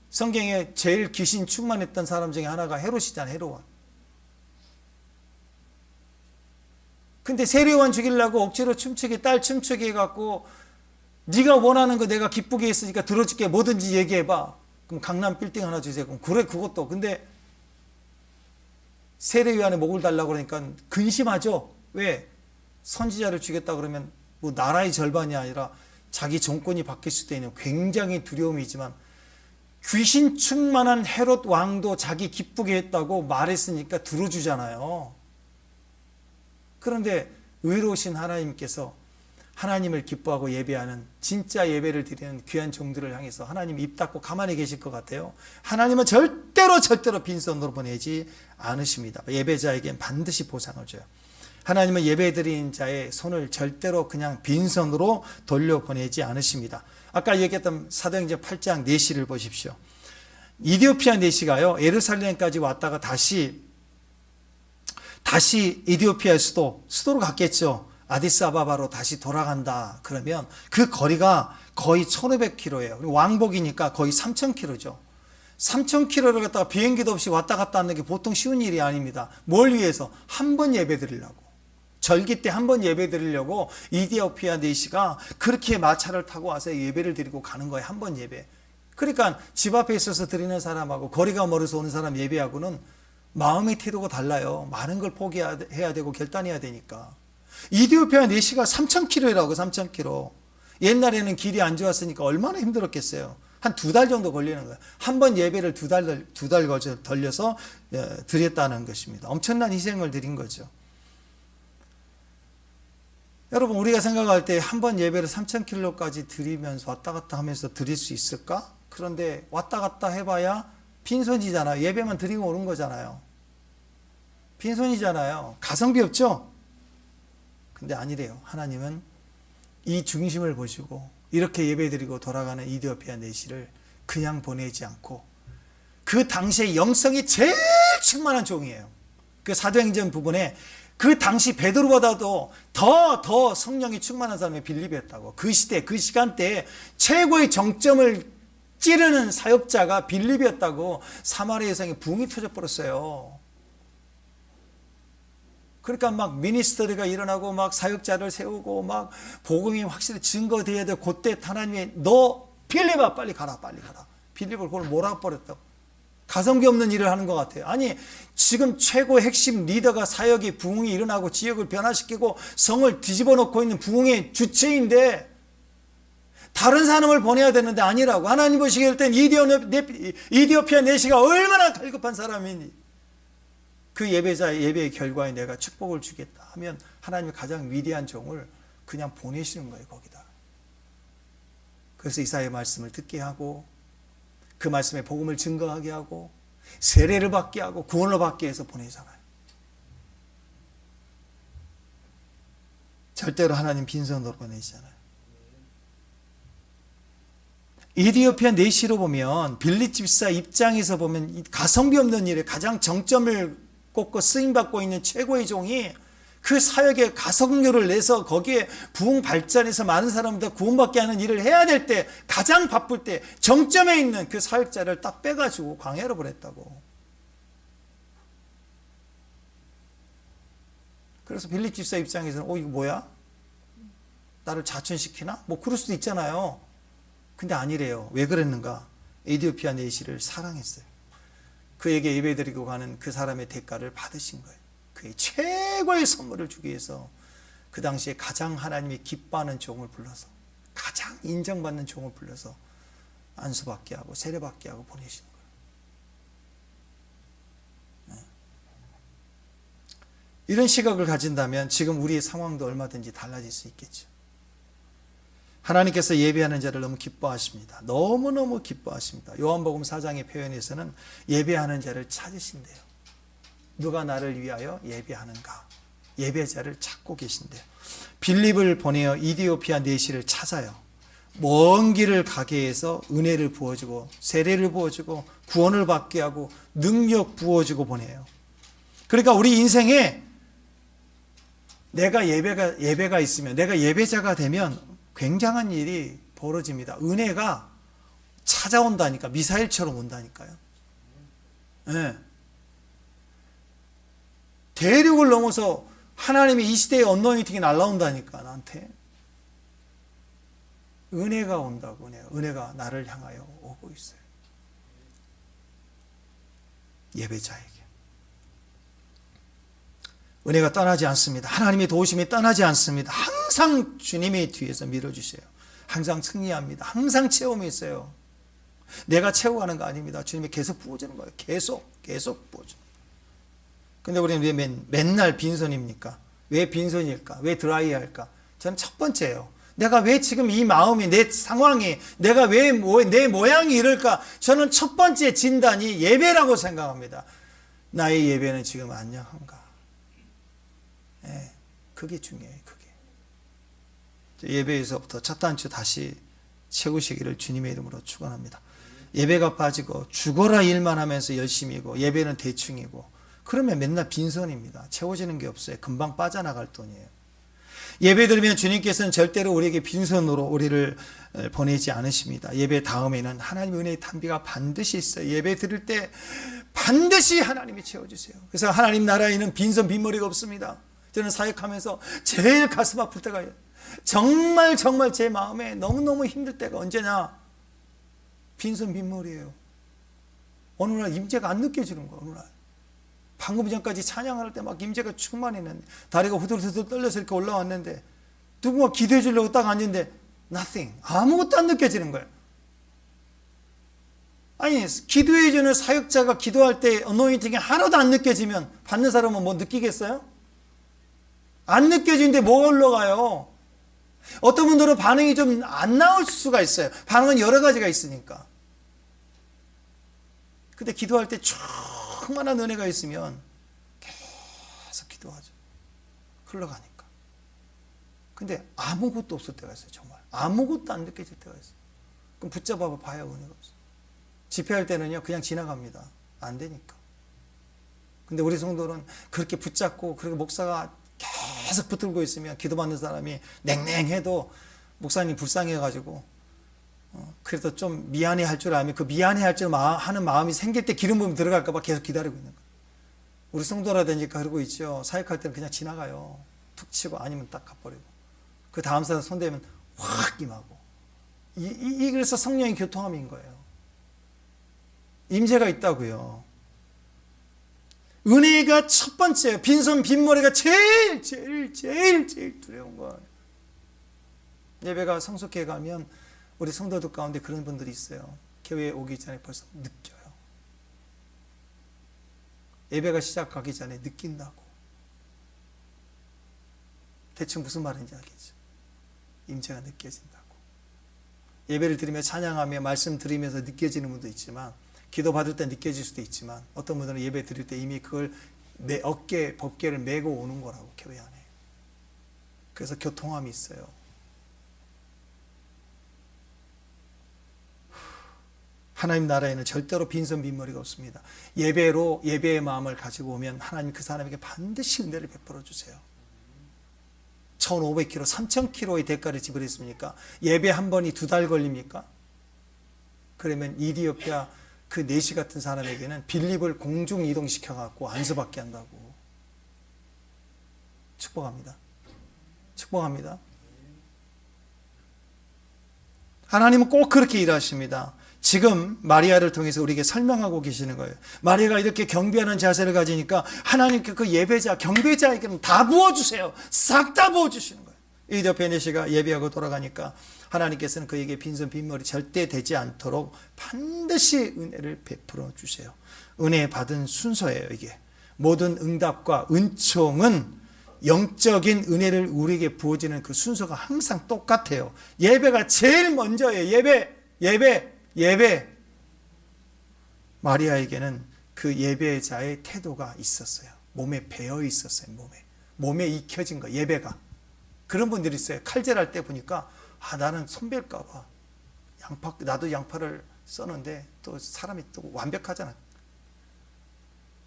성경에 제일 귀신 충만했던 사람 중에 하나가 헤롯이잖아요. 헤롯. 근데 세례요한 죽이려고 억지로 딸 춤추게 해갖고, 네가 원하는 거 내가 기쁘게 했으니까 들어줄게, 뭐든지 얘기해봐. 그럼 강남 빌딩 하나 주세요. 그럼 그래, 그것도. 근데 세례요한의 목을 달라고 그러니까 근심하죠. 왜? 선지자를 죽였다 그러면 뭐 나라의 절반이 아니라 자기 정권이 바뀔 수도 있는 굉장히 두려움이지만, 귀신 충만한 헤롯 왕도 자기 기쁘게 했다고 말했으니까 들어주잖아요. 그런데 의로우신 하나님께서 하나님을 기뻐하고 예배하는, 진짜 예배를 드리는 귀한 종들을 향해서 하나님 입 닫고 가만히 계실 것 같아요. 하나님은 절대로 빈손으로 보내지 않으십니다. 예배자에겐 반드시 보상을 줘요. 하나님은 예배드리는 자의 손을 절대로 그냥 빈손으로 돌려보내지 않으십니다. 아까 얘기했던 사도행전 8장 내시를 보십시오. 이디오피아 내시가요, 예루살렘까지 왔다가 다시 이디오피아 수도로 갔겠죠. 아디스아바바로 다시 돌아간다 그러면 그 거리가 거의 1500km예요. 왕복이니까 거의 3000km죠. 3000km를 갖다가 비행기도 없이 왔다 갔다 하는 게 보통 쉬운 일이 아닙니다. 뭘 위해서? 한 번 예배 드리려고. 절기 때 한 번 예배 드리려고 이디오피아 내시가 그렇게 마차를 타고 와서 예배를 드리고 가는 거예요. 한 번 예배. 그러니까 집 앞에 있어서 드리는 사람하고 거리가 멀어서 오는 사람 예배하고는 마음의 태도가 달라요. 많은 걸 포기해야 되고 결단해야 되니까. 이디오피아 내시가 3000km라고. 3000km. 옛날에는 길이 안 좋았으니까 얼마나 힘들었겠어요. 한 2달 정도 걸리는 거예요. 한 번 예배를 두 달 거쳐 돌려서 드렸다는 것입니다. 엄청난 희생을 드린 거죠. 여러분, 우리가 생각할 때 한 번 예배를 3,000km까지 드리면서 왔다 갔다 하면서 드릴 수 있을까? 그런데 왔다 갔다 해봐야 빈손이잖아요. 예배만 드리고 오는 거잖아요. 빈손이잖아요. 가성비 없죠? 근데 아니래요. 하나님은 이 중심을 보시고 이렇게 예배드리고 돌아가는 이디오피아 내시를 그냥 보내지 않고 그 당시에 영성이 제일 충만한 종이에요. 그 사도행전 부분에 그 당시 베드로보다도 더 성령이 충만한 사람이 빌립이었다고. 그 시대, 그 시간대에 최고의 정점을 찌르는 사역자가 빌립이었다고. 사마리아 성에 붕이 터져버렸어요. 그러니까 막 미니스터리가 일어나고 막 사역자를 세우고 막 복음이 확실히 증거돼야 돼. 그때 하나님이 너 빌립아 빨리 가라. 빌립을 그걸 몰아버렸다고. 가성비 없는 일을 하는 것 같아요. 아니, 지금 최고 핵심 리더가 사역이 부흥이 일어나고 지역을 변화시키고 성을 뒤집어 놓고 있는 부흥의 주체인데 다른 사람을 보내야 되는데 아니라고. 하나님 보시기에 땐 이디오피아 내시가 얼마나 갈급한 사람이니 그 예배의 결과에 내가 축복을 주겠다 하면 하나님이 가장 위대한 종을 그냥 보내시는 거예요, 거기다. 그래서 이사야의 말씀을 듣게 하고 그 말씀의 복음을 증거하게 하고 세례를 받게 하고 구원을 받게 해서 보내잖아요. 절대로 하나님 빈손으로 보내시잖아요. 이디오피아 내시로 보면 빌립 집사 입장에서 보면 가성비 없는 일에 가장 정점을 꽂고 쓰임받고 있는 최고의 종이 그 사역에 가성료를 내서 거기에 부흥 발전해서 많은 사람들 구원받게 하는 일을 해야 될 때 가장 바쁠 때 정점에 있는 그 사역자를 딱 빼가지고 광야로 보냈다고. 그래서 빌립 집사 입장에서는 이거 뭐야? 나를 자천시키나? 뭐 그럴 수도 있잖아요. 근데 아니래요. 왜 그랬는가? 에디오피아 내시를 사랑했어요. 그에게 예배드리고 가는 그 사람의 대가를 받으신 거예요. 그의 최고의 선물을 주기 위해서 그 당시에 가장 하나님이 기뻐하는 종을 불러서 가장 인정받는 종을 불러서 안수받게 하고 세례받게 하고 보내시는 거예요. 이런 시각을 가진다면 지금 우리의 상황도 얼마든지 달라질 수 있겠죠. 하나님께서 예배하는 자를 너무 기뻐하십니다. 너무너무 기뻐하십니다. 요한복음 4장의 표현에서는 예배하는 자를 찾으신대요. 누가 나를 위하여 예배하는가? 예배자를 찾고 계신대요. 빌립을 보내어 이디오피아 내시를 찾아요. 먼 길을 가게 해서 은혜를 부어주고 세례를 부어주고 구원을 받게 하고 능력 부어주고 보내요. 그러니까 우리 인생에 내가 예배가 있으면 내가 예배자가 되면 굉장한 일이 벌어집니다. 은혜가 찾아온다니까. 미사일처럼 온다니까요. 네. 대륙을 넘어서 하나님의 이 시대의 언노인팅이 날라온다니까. 나한테 은혜가 온다고. 은혜가 나를 향하여 오고 있어요. 예배자에게 은혜가 떠나지 않습니다. 하나님의 도우심이 떠나지 않습니다. 항상 주님이 뒤에서 밀어주세요. 항상 승리합니다. 항상 체험이 있어요. 내가 채워가는 거 아닙니다. 주님이 계속 부어주는 거예요. 계속 부어주는. 근데 우리는 왜 맨날 빈손입니까? 왜 빈손일까? 왜 드라이할까? 저는 첫 번째예요. 내가 왜 지금 이 마음이, 내 상황이, 내가 왜 내 모양이 이럴까? 저는 첫 번째 진단이 예배라고 생각합니다. 나의 예배는 지금 안녕한가? 네, 그게 중요해요. 그게. 예배에서부터 첫 단추 다시 채우시기를 주님의 이름으로 축원합니다. 예배가 빠지고 죽어라 일만 하면서 열심히고 예배는 대충이고 그러면 맨날 빈손입니다. 채워지는 게 없어요. 금방 빠져나갈 돈이에요. 예배 드리면 주님께서는 절대로 우리에게 빈손으로 우리를 보내지 않으십니다. 예배 다음에는 하나님의 은혜의 탄비가 반드시 있어요. 예배 드릴 때 반드시 하나님이 채워주세요. 그래서 하나님 나라에는 빈손 빈머리가 없습니다. 저는 사역하면서 제일 가슴 아플 때가 정말 제 마음에 너무너무 힘들 때가 언제냐? 빈손 빈머리예요. 어느 날 임재가 안 느껴지는 거예요. 어느 날. 방금 전까지 찬양할 때 막 임재가 충만했는데 다리가 후들후들 떨려서 이렇게 올라왔는데 누군가 기도해 주려고 딱 앉는데 nothing. 아무것도 안 느껴지는 거예요. 아니, 기도해주는 사역자가 기도할 때 어노인팅이 하나도 안 느껴지면 받는 사람은 뭐 느끼겠어요? 안 느껴지는데 뭐가 흘러가요? 어떤 분들은 반응이 좀 안 나올 수가 있어요. 반응은 여러 가지가 있으니까. 근데 기도할 때 충만한 은혜가 있으면 계속 기도하죠. 흘러가니까. 근데 아무것도 없을 때가 있어요. 정말 아무것도 안 느껴질 때가 있어요. 그럼 붙잡아 봐야 은혜가 없어요. 집회할 때는요 그냥 지나갑니다. 안 되니까. 근데 우리 성도는 그렇게 붙잡고, 그리고 목사가 계속 붙들고 있으면 기도받는 사람이 냉랭해도 목사님 불쌍해가지고 그래도 좀 미안해 할 줄 알면 그 미안해 할 줄 하는 마음이 생길 때 기름 부음 들어갈까 봐 계속 기다리고 있는 거예요. 우리 성도라든지 그러고 있죠. 사역할 때는 그냥 지나가요. 툭 치고 아니면 딱 가버리고, 그 다음 사람 손대면 확 임하고. 그래서 성령의 교통함인 거예요. 임재가 있다고요. 은혜가 첫 번째예요. 빈손 빈머리가 제일 두려운 거예요. 예배가 성숙해 가면 우리 성도들 가운데 그런 분들이 있어요. 교회에 오기 전에 벌써 느껴요. 예배가 시작하기 전에 느낀다고. 대충 무슨 말인지 알겠죠? 임재가 느껴진다고. 예배를 드리며 찬양하며 말씀 드리면서 느껴지는 분도 있지만, 기도 받을 때 느껴질 수도 있지만, 어떤 분들은 예배 드릴 때 이미 그걸 내 어깨에 법궤를 메고 오는 거라고, 교회 안에. 그래서 교통함이 있어요. 하나님 나라에는 절대로 빈손 빈머리가 없습니다. 예배의 마음을 가지고 오면 하나님 그 사람에게 반드시 은혜를 베풀어 주세요. 1500km, 3000km의 대가를 지불했습니까? 예배 한 번이 2달 걸립니까? 그러면 이디오피아 그 내시 같은 사람에게는 빌립을 공중 이동시켜갖고 안수받게 한다고. 축복합니다. 축복합니다. 하나님은 꼭 그렇게 일하십니다. 지금 마리아를 통해서 우리에게 설명하고 계시는 거예요. 마리아가 이렇게 경배하는 자세를 가지니까 하나님께 그 예배자, 경배자에게는 다 부어주세요. 싹 다 부어주시는 거예요. 이디오피아 내시가 예배하고 돌아가니까 하나님께서는 그에게 빈손 빈머리 절대 되지 않도록 반드시 은혜를 베풀어 주세요. 은혜 받은 순서예요. 이게 모든 응답과 은총은 영적인 은혜를 우리에게 부어지는 그 순서가 항상 똑같아요. 예배가 제일 먼저예요. 예배. 마리아에게는 그 예배자의 태도가 있었어요. 몸에 배어 있었어요. 몸에 익혀진 거, 예배가. 그런 분들이 있어요. 칼질할 때 보니까 나는 손댈까 봐. 나도 양파를 써는데 또 사람이 또 완벽하잖아.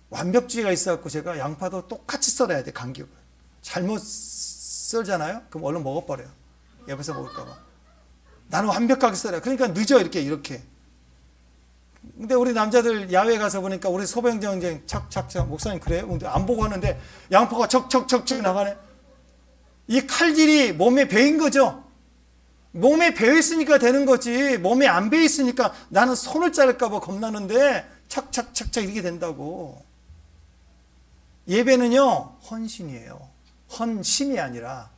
완벽주의가 있어갖고 제가 양파도 똑같이 썰어야 돼, 간격을. 잘못 썰잖아요? 그럼 얼른 먹어버려요. 옆에서 먹을까 봐. 나는 완벽하게 썰어요. 그러니까 늦어, 이렇게. 근데 우리 남자들 야외 가서 보니까 우리 소병정쟁 착착착, 목사님 그래요? 근데 안 보고 하는데 양파가 척척척척 나가네. 이 칼질이 몸에 배인 거죠. 몸에 배어 있으니까 되는 거지. 몸에 안 배어 있으니까 나는 손을 자를까 봐 겁나는데 착착착착 이렇게 된다고. 예배는요, 헌신이에요. 헌심이 아니라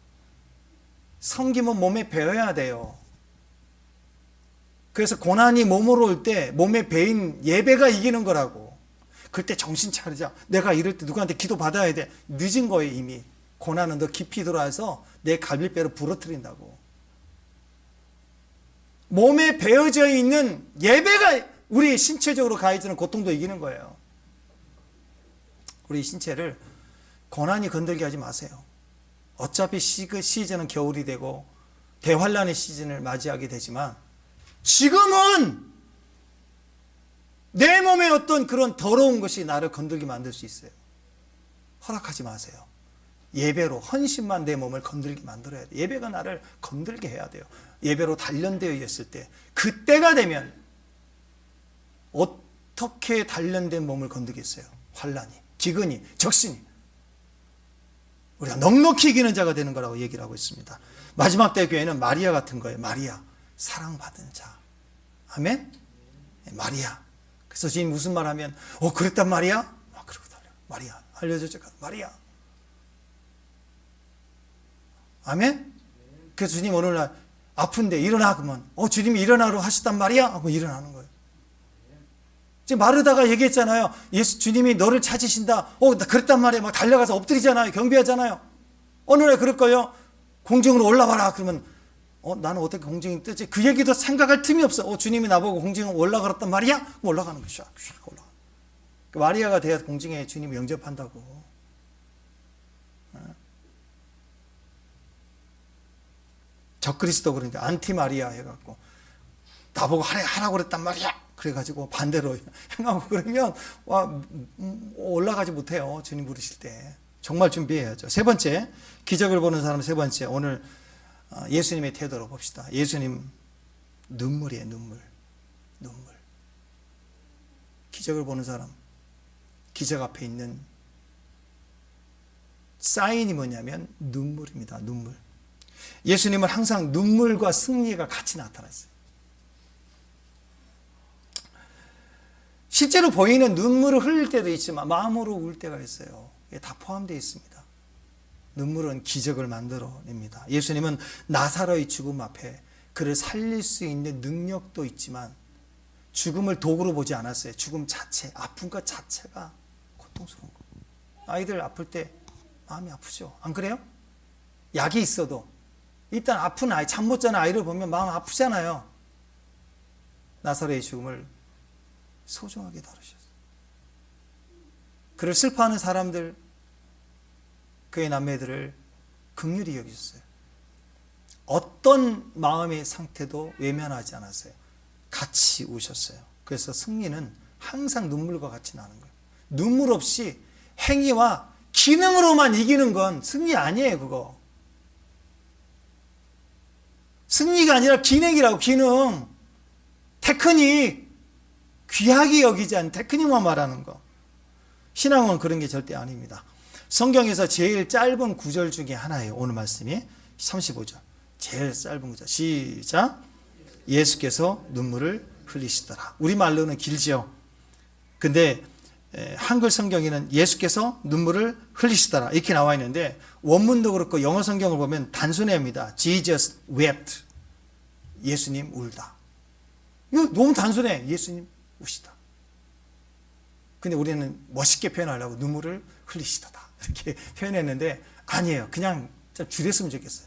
섬김은 몸에 배어야 돼요. 그래서 고난이 몸으로 올 때 몸에 배인 예배가 이기는 거라고. 그때 정신 차리자. 내가 이럴 때 누구한테 기도 받아야 돼. 늦은 거예요, 이미. 고난은 더 깊이 들어와서 내 갈비뼈를 부러뜨린다고. 몸에 배어져 있는 예배가 우리 신체적으로 가해지는 고통도 이기는 거예요. 우리 신체를 고난이 건들게 하지 마세요. 어차피 시즌은 겨울이 되고 대환란의 시즌을 맞이하게 되지만, 지금은 내 몸에 어떤 그런 더러운 것이 나를 건들게 만들 수 있어요. 허락하지 마세요. 예배로 헌신만 내 몸을 건들게 만들어야 돼요. 예배가 나를 건들게 해야 돼요. 예배로 단련되어 있을 때, 그때가 되면 어떻게 단련된 몸을 건드겠어요? 환란이, 기근이, 적신이. 우리가 넉넉히 이기는 자가 되는 거라고 얘기를 하고 있습니다. 마지막 때 교회는 마리아 같은 거예요. 마리아, 사랑받은 자. 아멘? 마리아. 그래서 주님 무슨 말 하면, 그랬단 말이야? 그러고 달려. 마리아. 알려줬죠? 마리아. 아멘? 그래서 주님 오늘날 아픈데 일어나 그러면 주님이 일어나라고 하셨단 말이야 하고 일어나는 거예요. 지금 마르다가 얘기했잖아요. 주님이 너를 찾으신다. 나 그랬단 말이야. 막 달려가서 엎드리잖아요. 경배하잖아요. 어느 날 그럴 거예요. 공중으로 올라와라. 그러면 나는 어떻게 공중이 뜨지? 그 얘기도 생각할 틈이 없어. 주님이 나보고 공중에 올라가랬단 말이야? 그럼 올라가는 거야. 샥 올라가. 마리아가 돼야 공중에 주님을 영접한다고. 적그리스도 그러니까 안티 마리아 해갖고 나보고 하라고 그랬단 말이야. 그래가지고 반대로 행하고 그러면 올라가지 못해요. 주님 부르실 때. 정말 준비해야죠. 세 번째, 기적을 보는 사람 세 번째, 오늘 예수님의 태도로 봅시다. 예수님 눈물이에요. 눈물. 기적을 보는 사람, 기적 앞에 있는 사인이 뭐냐면 눈물입니다. 눈물. 예수님은 항상 눈물과 승리가 같이 나타났어요. 실제로 보이는 눈물을 흘릴 때도 있지만 마음으로 울 때가 있어요. 이게 다 포함되어 있습니다. 눈물은 기적을 만들어냅니다. 예수님은 나사로의 죽음 앞에 그를 살릴 수 있는 능력도 있지만 죽음을 도구로 보지 않았어요. 죽음 자체, 아픈 것 자체가 고통스러운 거예요. 아이들 아플 때 마음이 아프죠. 안 그래요? 약이 있어도 일단 아픈 아이, 잠 못 자는 아이를 보면 마음 아프잖아요. 나사로의 죽음을 소중하게 다루셨어요. 그를 슬퍼하는 사람들, 그의 남매들을 긍휼히 여기셨어요. 어떤 마음의 상태도 외면하지 않았어요. 같이 우셨어요. 그래서 승리는 항상 눈물과 같이 나는 거예요. 눈물 없이 행위와 기능으로만 이기는 건 승리 아니에요. 그거 승리가 아니라 기능이라고. 기능, 테크닉, 귀하게 여기지 않는 테크닉만 말하는 거. 신앙은 그런 게 절대 아닙니다. 성경에서 제일 짧은 구절 중에 하나예요. 오늘 말씀이 35절. 제일 짧은 구절. 시작. 예수께서 눈물을 흘리시더라. 우리말로는 길죠. 근데 한글 성경에는 예수께서 눈물을 흘리시더라 이렇게 나와 있는데 원문도 그렇고 영어 성경을 보면 단순합니다. Jesus wept. 예수님 울다. 이거 너무 단순해. 예수님 우시다. 근데 우리는 멋있게 표현하려고 눈물을 흘리시다다 이렇게 표현했는데 아니에요. 그냥 좀 줄였으면 좋겠어요.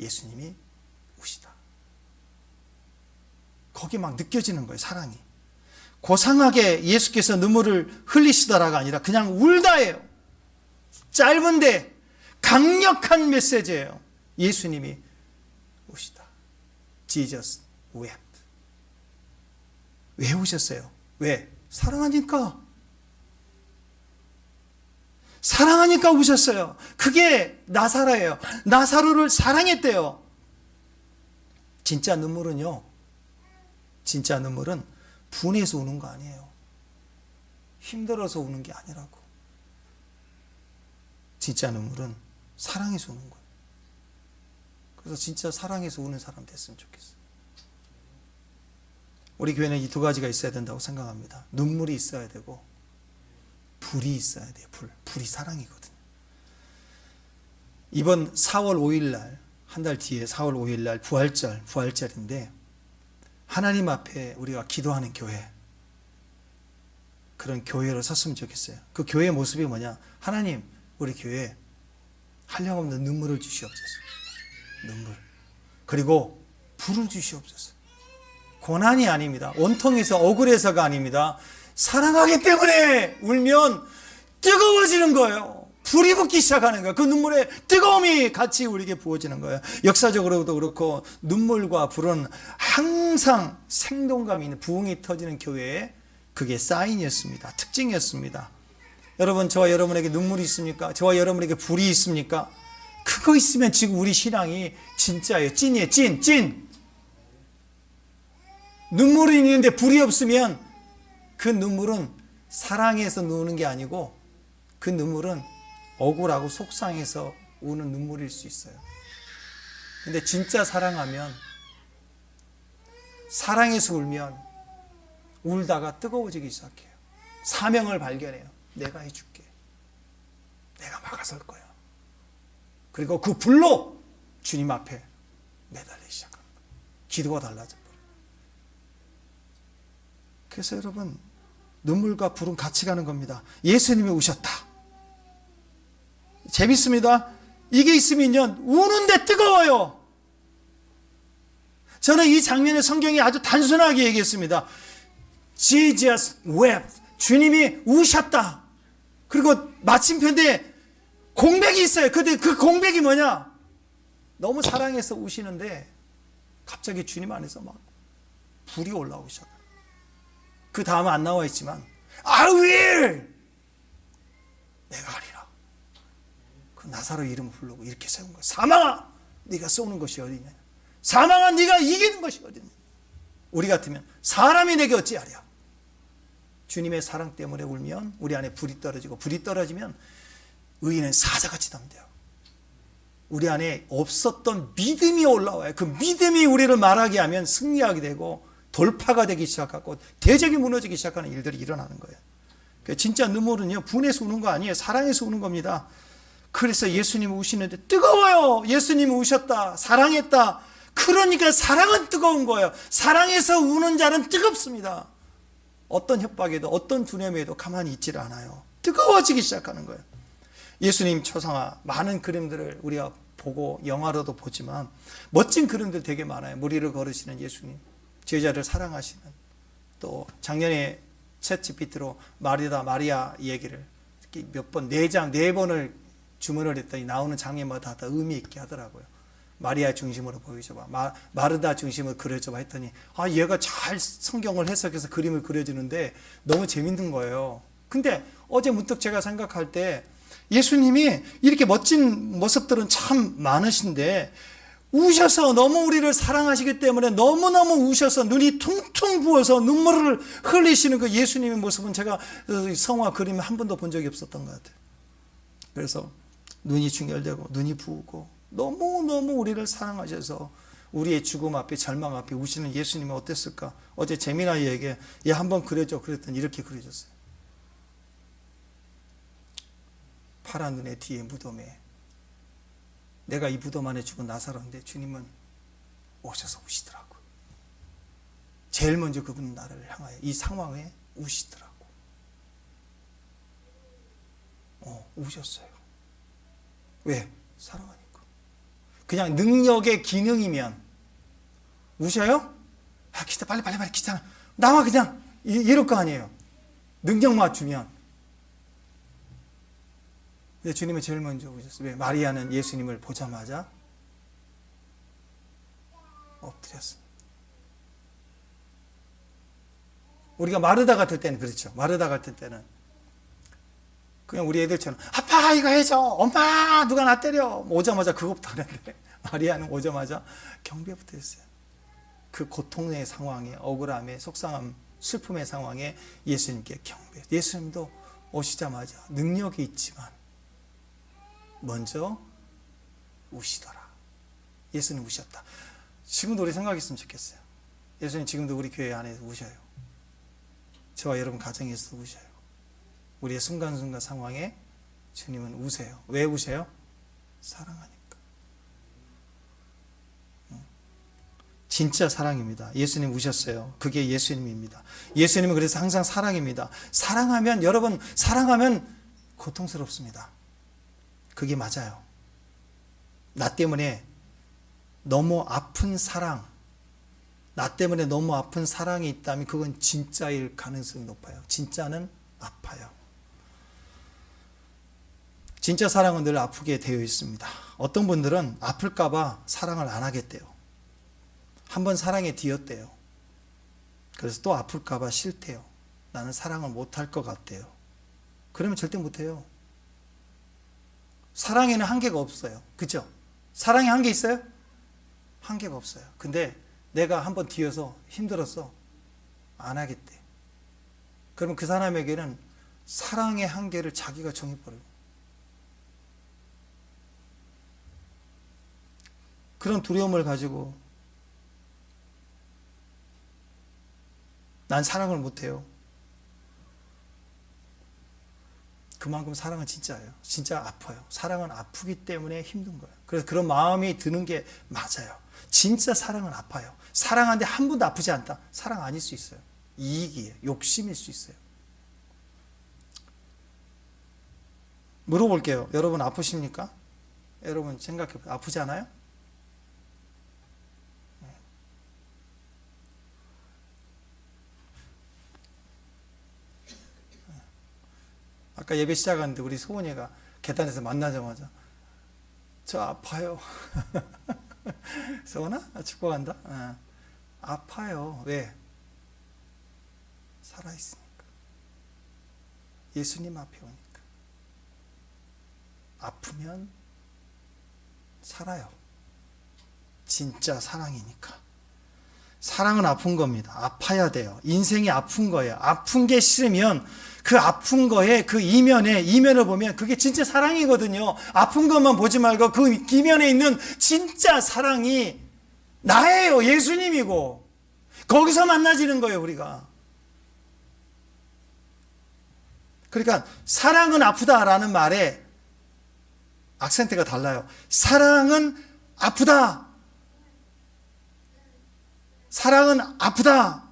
예수님이 우시다. 거기 막 느껴지는 거예요. 사랑이. 고상하게 예수께서 눈물을 흘리시다라가 아니라 그냥 울다예요. 짧은데 강력한 메시지예요. 예수님이 우시다. Jesus wept. 왜 우셨어요? 왜? 사랑하니까. 사랑하니까 우셨어요. 그게 나사로예요. 나사로를 사랑했대요. 진짜 눈물은요. 진짜 눈물은 분해서 우는 거 아니에요. 힘들어서 우는 게 아니라고. 진짜 눈물은 사랑해서 우는 거예요. 그래서 진짜 사랑해서 우는 사람 됐으면 좋겠어요. 우리 교회는 이 두 가지가 있어야 된다고 생각합니다. 눈물이 있어야 되고 불이 있어야 돼요. 불이 사랑이거든요. 이번 4월 5일 날, 한 달 뒤에 4월 5일 날 부활절인데 하나님 앞에 우리가 기도하는 교회, 그런 교회로 섰으면 좋겠어요. 그 교회의 모습이 뭐냐? 하나님, 우리 교회에 한량없는 눈물을 주시옵소서. 눈물. 그리고 불을 주시옵소서. 고난이 아닙니다. 온통에서 억울해서가 아닙니다. 사랑하기 때문에 울면 뜨거워지는 거예요. 불이 붙기 시작하는 거예요. 그 눈물에 뜨거움이 같이 우리에게 부어지는 거예요. 역사적으로도 그렇고 눈물과 불은 항상 생동감이 있는, 부흥이 터지는 교회에 그게 사인이었습니다. 특징이었습니다. 여러분, 저와 여러분에게 눈물이 있습니까? 저와 여러분에게 불이 있습니까? 그거 있으면 지금 우리 신앙이 진짜예요. 찐이에요. 찐. 눈물이 있는데 불이 없으면 그 눈물은 사랑해서 우는 게 아니고 그 눈물은 억울하고 속상해서 우는 눈물일 수 있어요. 근데 진짜 사랑하면, 사랑해서 울면 울다가 뜨거워지기 시작해요. 사명을 발견해요. 내가 해줄게. 내가 막아설 거야. 그리고 그 불로 주님 앞에 매달리기 시작합니다. 기도가 달라져 버려요. 그래서 여러분, 눈물과 불은 같이 가는 겁니다. 예수님이 우셨다. 재밌습니다. 이게 있으면요, 우는데 뜨거워요. 저는 이 장면의 성경이 아주 단순하게 얘기했습니다. Jesus wept. 주님이 우셨다. 그리고 마침표인데 공백이 있어요. 근데 그 공백이 뭐냐? 너무 사랑해서 우시는데 갑자기 주님 안에서 막 불이 올라오기 시작해요. 그 다음은 안 나와 있지만 I will! 내가 하리라. 그 나사로 이름을 부르고 이렇게 세운 거예요. 사망아! 네가 쏘는 것이 어디냐? 사망아! 네가 이기는 것이 어디냐? 우리 같으면 사람이 내게 어찌하랴? 주님의 사랑 때문에 울면 우리 안에 불이 떨어지고, 불이 떨어지면 의인은 사자같이 담대요. 우리 안에 없었던 믿음이 올라와요. 그 믿음이 우리를 말하게 하면 승리하게 되고 돌파가 되기 시작하고 대적이 무너지기 시작하는 일들이 일어나는 거예요. 진짜 눈물은요, 분해서 우는 거 아니에요. 사랑해서 우는 겁니다. 그래서 예수님이 우시는데 뜨거워요. 예수님이 우셨다. 사랑했다. 그러니까 사랑은 뜨거운 거예요. 사랑해서 우는 자는 뜨겁습니다. 어떤 협박에도 어떤 두려움에도 가만히 있지를 않아요. 뜨거워지기 시작하는 거예요. 예수님 초상화 많은 그림들을 우리가 보고 영화로도 보지만 멋진 그림들 되게 많아요. 무리를 걸으시는 예수님, 제자를 사랑하시는, 또 작년에 챗GPT로 마리다 마리아 얘기를 몇 번, 4장 4번을 주문을 했더니 나오는 장면마다 다 의미 있게 하더라고요. 마리아 중심으로 보여줘봐, 마르다 중심으로 그려줘봐 했더니 얘가 잘 성경을 해석해서 그림을 그려주는데 너무 재밌는 거예요. 근데 어제 문득 제가 생각할 때 예수님이 이렇게 멋진 모습들은 참 많으신데 우셔서, 너무 우리를 사랑하시기 때문에 너무너무 우셔서 눈이 퉁퉁 부어서 눈물을 흘리시는 그 예수님의 모습은 제가 성화 그림을 한 번도 본 적이 없었던 것 같아요. 그래서 눈이 충혈되고 눈이 부고 너무너무 우리를 사랑하셔서 우리의 죽음 앞에, 절망 앞에 우시는 예수님은 어땠을까? 어제 재미나이에게 얘 한번 그려줘 그랬더니 이렇게 그려줬어요. 파란 눈의 뒤에 무덤에, 내가 이 무덤 안에 죽은 나사로인데 주님은 오셔서 우시더라고요. 제일 먼저 그분은 나를 향하여 이 상황에 우시더라고. 우셨어요. 왜? 사랑하니까. 그냥 능력의 기능이면 우셔요? 기타 빨리 기타 나와, 그냥 이럴 거 아니에요. 능력만 주면. 근데 주님은 제일 먼저 오셨어요. 왜? 마리아는 예수님을 보자마자 엎드렸습니다. 우리가 마르다 같을 때는 그렇죠. 마르다 같을 때는 그냥 우리 애들처럼 아빠 이거 해줘, 엄마 누가 나 때려, 오자마자 그것부터 하는데 마리아는 오자마자 경배부터 했어요. 그 고통의 상황에, 억울함에, 속상함, 슬픔의 상황에 예수님께 경배. 예수님도 오시자마자 능력이 있지만 먼저 우시더라. 예수님 우셨다. 지금도 우리 생각했으면 좋겠어요. 예수님 지금도 우리 교회 안에서 우셔요. 저와 여러분 가정에서 우셔요. 우리의 순간순간 상황에 주님은 우세요. 왜 우세요? 사랑하니까. 진짜 사랑입니다. 예수님 우셨어요. 그게 예수님입니다. 예수님은 그래서 항상 사랑입니다. 사랑하면, 여러분, 사랑하면 고통스럽습니다. 그게 맞아요. 나 때문에 너무 아픈 사랑, 나 때문에 너무 아픈 사랑이 있다면 그건 진짜일 가능성이 높아요. 진짜는 아파요. 진짜 사랑은 늘 아프게 되어 있습니다. 어떤 분들은 아플까봐 사랑을 안 하겠대요. 한번 사랑에 뒤었대요. 그래서 또 아플까봐 싫대요. 나는 사랑을 못할 것 같대요. 그러면 절대 못해요. 사랑에는 한계가 없어요. 그죠? 사랑에 한계 있어요? 한계가 없어요. 근데 내가 한번 뒤어서 힘들었어, 안 하겠대. 그러면 그 사람에게는 사랑의 한계를 자기가 정해버려요. 그런 두려움을 가지고 난 사랑을 못해요. 그만큼 사랑은 진짜예요. 진짜 아파요. 사랑은 아프기 때문에 힘든 거예요. 그래서 그런 마음이 드는 게 맞아요. 진짜 사랑은 아파요. 사랑하는데 한 번도 아프지 않다. 사랑 아닐 수 있어요. 이익이에요. 욕심일 수 있어요. 물어볼게요. 여러분 아프십니까? 여러분 생각해보세요. 아프지 않아요? 아까 예배 시작하는데 우리 소은이가 계단에서 만나자마자 저 아파요. 소은아 축구 간다? 아파요. 왜? 살아있으니까. 예수님 앞에 오니까. 아프면 살아요. 진짜 사랑이니까. 사랑은 아픈 겁니다. 아파야 돼요. 인생이 아픈 거예요. 아픈 게 싫으면 그 아픈 거에 그 이면을 보면 그게 진짜 사랑이거든요. 아픈 것만 보지 말고 그 이면에 있는 진짜 사랑이 나예요. 예수님이고. 거기서 만나지는 거예요, 우리가. 그러니까 사랑은 아프다라는 말에 악센트가 달라요. 사랑은 아프다. 사랑은 아프다.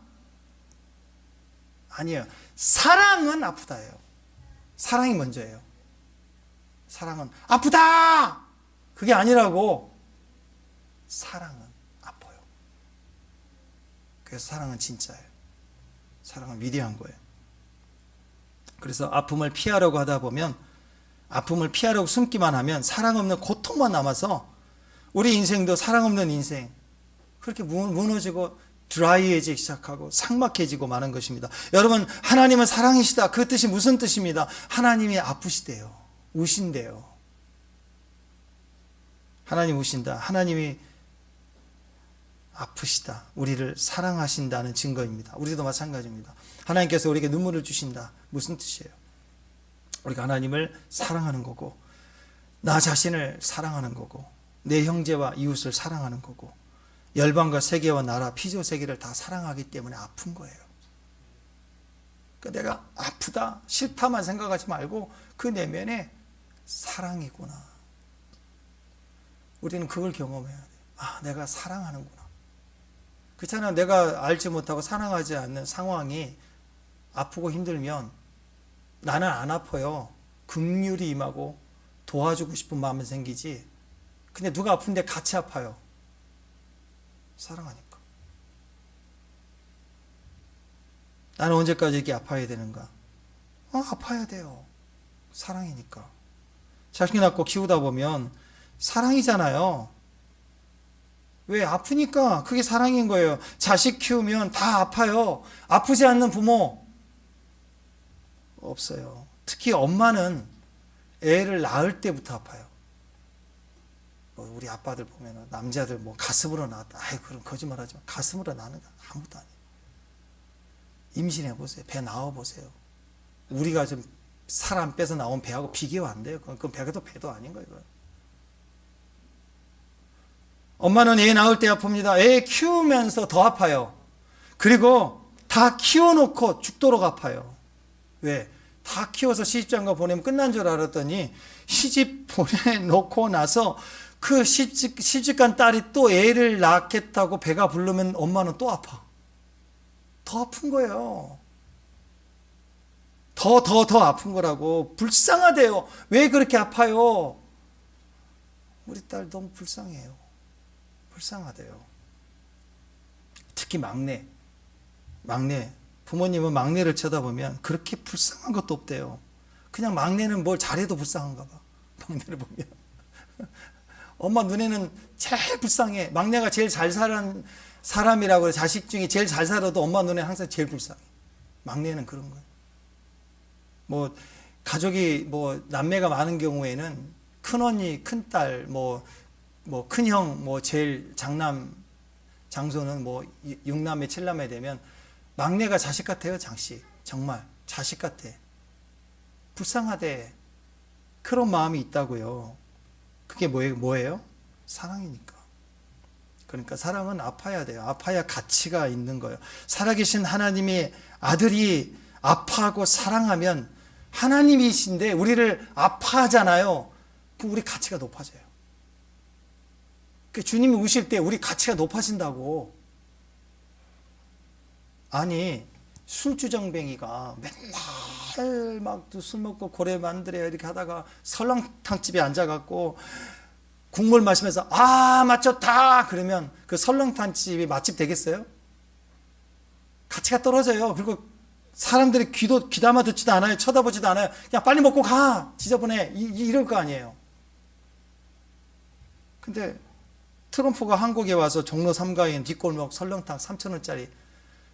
아니에요. 사랑은 아프다예요. 사랑이 먼저예요. 사랑은 아프다. 그게 아니라고. 사랑은 아파요. 그래서 사랑은 진짜예요. 사랑은 위대한 거예요. 그래서 아픔을 피하려고 하다 보면, 아픔을 피하려고 숨기만 하면 사랑 없는 고통만 남아서 우리 인생도 사랑 없는 인생, 그렇게 무너지고 드라이해지기 시작하고 삭막해지고 마는 것입니다. 여러분, 하나님은 사랑이시다. 그 뜻이 무슨 뜻입니다? 하나님이 아프시대요. 우신대요. 하나님 우신다. 하나님이 아프시다. 우리를 사랑하신다는 증거입니다. 우리도 마찬가지입니다. 하나님께서 우리에게 눈물을 주신다. 무슨 뜻이에요? 우리가 하나님을 사랑하는 거고, 나 자신을 사랑하는 거고, 내 형제와 이웃을 사랑하는 거고, 열방과 세계와 나라, 피조 세계를 다 사랑하기 때문에 아픈 거예요. 그러니까 내가 아프다, 싫다만 생각하지 말고 그 내면에 사랑이구나. 우리는 그걸 경험해야 돼요. 아, 내가 사랑하는구나. 그렇잖아요. 내가 알지 못하고 사랑하지 않는 상황이 아프고 힘들면 나는 안 아파요. 긍휼이 임하고 도와주고 싶은 마음이 생기지. 근데 누가 아픈데 같이 아파요. 사랑하니까. 나는 언제까지 이렇게 아파야 되는가? 아파야 돼요. 사랑이니까. 자식 낳고 키우다 보면 사랑이잖아요. 왜? 아프니까. 그게 사랑인 거예요. 자식 키우면 다 아파요. 아프지 않는 부모 없어요. 특히 엄마는 애를 낳을 때부터 아파요. 우리 아빠들 보면 남자들 가슴으로 낳았다. 아이, 그럼 거짓말하지 마. 가슴으로 낳는 거 아무것도 아니에요. 임신해 보세요. 배 나와 보세요. 우리가 좀 사람 빼서 나온 배하고 비교 안 돼요. 그건 배도 배도 아닌 거예요. 엄마는 애 낳을 때 아픕니다. 애 키우면서 더 아파요. 그리고 다 키워놓고 죽도록 아파요. 왜? 다 키워서 시집장가 보내면 끝난 줄 알았더니 시집 보내놓고 나서 그 시집간 딸이 또 애를 낳겠다고 배가 부르면 엄마는 또 아파. 더 아픈 거예요. 더 아픈 거라고. 불쌍하대요. 왜 그렇게 아파요? 우리 딸 너무 불쌍해요. 불쌍하대요. 특히 막내. 부모님은 막내를 쳐다보면 그렇게 불쌍한 것도 없대요. 그냥 막내는 뭘 잘해도 불쌍한가 봐. 막내를 보면. 엄마 눈에는 제일 불쌍해. 막내가 제일 잘 사는 사람이라고, 자식 중에 제일 잘 살아도 엄마 눈에 항상 제일 불쌍해. 막내는 그런 거예요. 가족이 남매가 많은 경우에는 큰언니, 큰딸, 큰형, 제일 장소는 6남매, 7남매 되면 막내가 자식 같아요, 장씨. 정말 자식 같아. 불쌍하대. 그런 마음이 있다고요. 그게 뭐예요? 사랑이니까. 그러니까 사랑은 아파야 돼요. 아파야 가치가 있는 거예요. 살아계신 하나님의 아들이 아파하고 사랑하면 하나님이신데 우리를 아파하잖아요. 그럼 우리 가치가 높아져요. 주님이 우실 때 우리 가치가 높아진다고. 아니, 술주정뱅이가 맨날 막 술 먹고 고래 만들어야 이렇게 하다가 설렁탕집에 앉아갖고 국물 마시면서 맛 좋다 그러면 그 설렁탕집이 맛집 되겠어요? 가치가 떨어져요. 그리고 사람들이 귀담아 듣지도 않아요. 쳐다보지도 않아요. 그냥 빨리 먹고 가, 지저분해, 이럴 거 아니에요. 근데 트럼프가 한국에 와서 종로 3가에 있는 뒷골목 설렁탕 3,000원짜리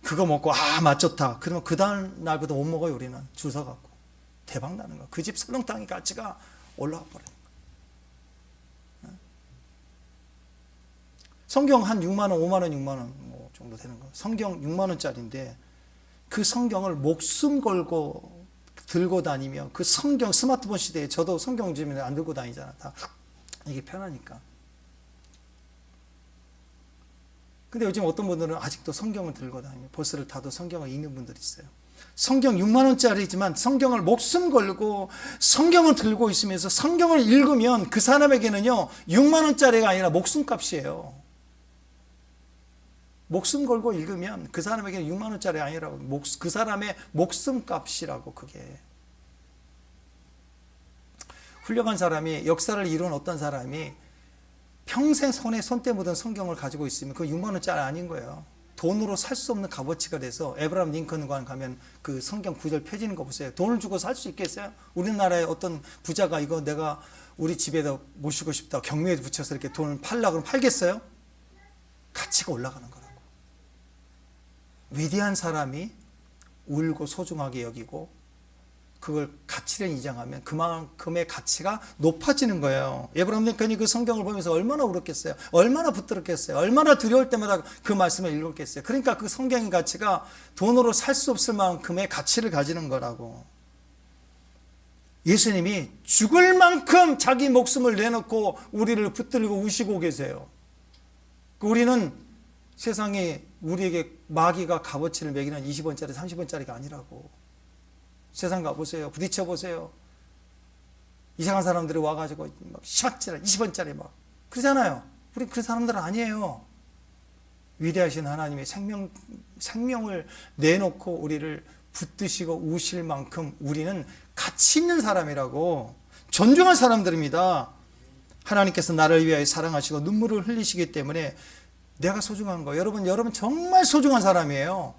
그거 먹고 맛 좋다 그러면 그 다음 날부터 못 먹어요. 우리는 줄 서갖고. 대박 나는 거야. 그 집 설렁탕의 가치가 올라가 버려요. 성경 한 6만 원, 5만 원, 6만 원 정도 되는 거예요. 성경 6만 원짜리인데 그 성경을 목숨 걸고 들고 다니며, 그 성경, 스마트폰 시대에 저도 성경 요즘에 안 들고 다니잖아. 다 이게 편하니까. 근데 요즘 어떤 분들은 아직도 성경을 들고 다니며 버스를 타도 성경을 읽는 분들이 있어요. 성경 6만 원짜리지만 성경을 목숨 걸고 성경을 들고 있으면서 성경을 읽으면 그 사람에게는요 6만 원짜리가 아니라 목숨값이에요. 목숨 걸고 읽으면 그 사람에게는 6만 원짜리 아니라고, 그 사람의 목숨값이라고. 그게 훌륭한 사람이, 역사를 이룬 어떤 사람이 평생 손에 손때 묻은 성경을 가지고 있으면 그 6만 원짜리 아닌 거예요. 돈으로 살 수 없는 값어치가 돼서 에브라함 링컨관 가면 그 성경 구절 펴지는 거 보세요. 돈을 주고 살 수 있겠어요? 우리나라의 어떤 부자가 이거 내가 우리 집에다 모시고 싶다 경매에 붙여서 이렇게 돈을 팔라 그러면 팔겠어요? 가치가 올라가는 거라고. 위대한 사람이 울고 소중하게 여기고 그걸 가치를 인정하면 그만큼의 가치가 높아지는 거예요. 에브라함 링컨이 그 성경을 보면서 얼마나 울었겠어요? 얼마나 붙들었겠어요? 얼마나 두려울 때마다 그 말씀을 읽었겠어요? 그러니까 그 성경의 가치가 돈으로 살 수 없을 만큼의 가치를 가지는 거라고. 예수님이 죽을 만큼 자기 목숨을 내놓고 우리를 붙들고 우시고 계세요. 우리는 세상에 우리에게 마귀가 값어치를 매기는 20원짜리 30원짜리가 아니라고. 세상 가보세요. 부딪혀 보세요. 이상한 사람들이 와가지고 막 10원짜리 20원짜리 막 그러잖아요. 우리 그 사람들은 아니에요. 위대하신 하나님의 생명을 내놓고 우리를 붙드시고 우실 만큼 우리는 가치 있는 사람이라고. 존중한 사람들입니다. 하나님께서 나를 위하여 사랑하시고 눈물을 흘리시기 때문에 내가 소중한 거예요. 여러분 정말 소중한 사람이에요.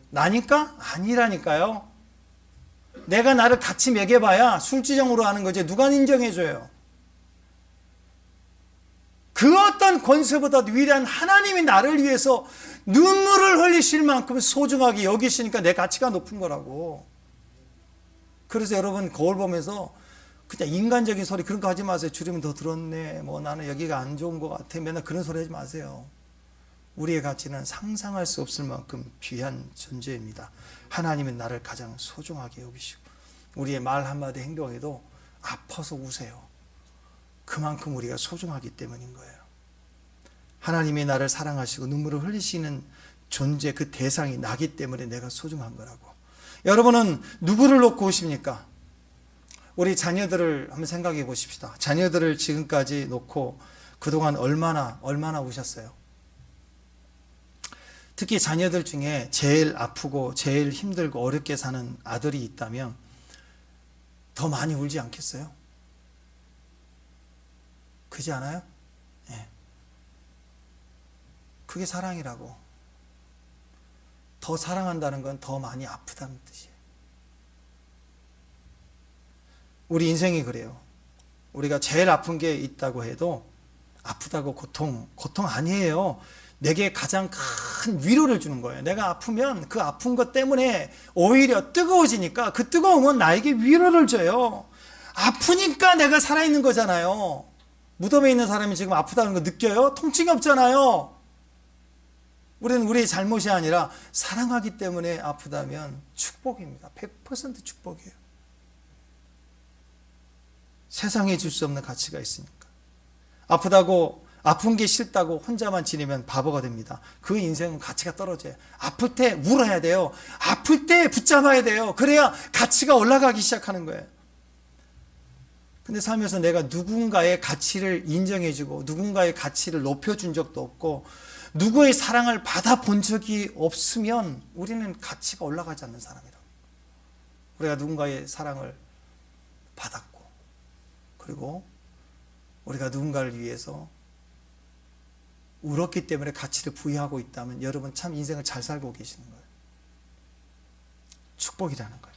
나니까? 아니라니까요. 내가 나를 같이 매겨봐야 술지정으로 하는 거지 누가 인정해줘요? 그 어떤 권세보다 위대한 하나님이 나를 위해서 눈물을 흘리실 만큼 소중하게 여기시니까 내 가치가 높은 거라고. 그래서 여러분 거울 보면서 그냥 인간적인 소리 그런 거 하지 마세요. 주름이 더 들었네, 뭐 나는 여기가 안 좋은 것 같아, 맨날 그런 소리 하지 마세요. 우리의 가치는 상상할 수 없을 만큼 귀한 존재입니다. 하나님은 나를 가장 소중하게 여기시고 우리의 말 한마디 행동에도 아파서 우세요. 그만큼 우리가 소중하기 때문인 거예요. 하나님이 나를 사랑하시고 눈물을 흘리시는 존재, 그 대상이 나기 때문에 내가 소중한 거라고. 여러분은 누구를 놓고 오십니까? 우리 자녀들을 한번 생각해 보십시다. 자녀들을 지금까지 놓고 그동안 얼마나 우셨어요? 특히 자녀들 중에 제일 아프고 제일 힘들고 어렵게 사는 아들이 있다면 더 많이 울지 않겠어요? 그렇지 않아요? 네. 그게 사랑이라고. 더 사랑한다는 건 더 많이 아프다는 뜻이에요. 우리 인생이 그래요. 우리가 제일 아픈 게 있다고 해도 아프다고 고통 아니에요. 내게 가장 큰 위로를 주는 거예요. 내가 아프면 그 아픈 것 때문에 오히려 뜨거워지니까 그 뜨거움은 나에게 위로를 줘요. 아프니까 내가 살아있는 거잖아요. 무덤에 있는 사람이 지금 아프다는 거 느껴요? 통증이 없잖아요. 우리는 우리의 잘못이 아니라 사랑하기 때문에 아프다면 축복입니다. 100% 축복이에요. 세상에 줄 수 없는 가치가 있으니까. 아프다고 아픈 게 싫다고 혼자만 지내면 바보가 됩니다. 그 인생은 가치가 떨어져요. 아플 때 울어야 돼요. 아플 때 붙잡아야 돼요. 그래야 가치가 올라가기 시작하는 거예요. 근데 살면서 내가 누군가의 가치를 인정해주고 누군가의 가치를 높여준 적도 없고 누구의 사랑을 받아본 적이 없으면 우리는 가치가 올라가지 않는 사람이라고. 우리가 누군가의 사랑을 받았고 그리고 우리가 누군가를 위해서 울었기 때문에 가치를 부여하고 있다면 여러분 참 인생을 잘 살고 계시는 거예요. 축복이라는 거예요.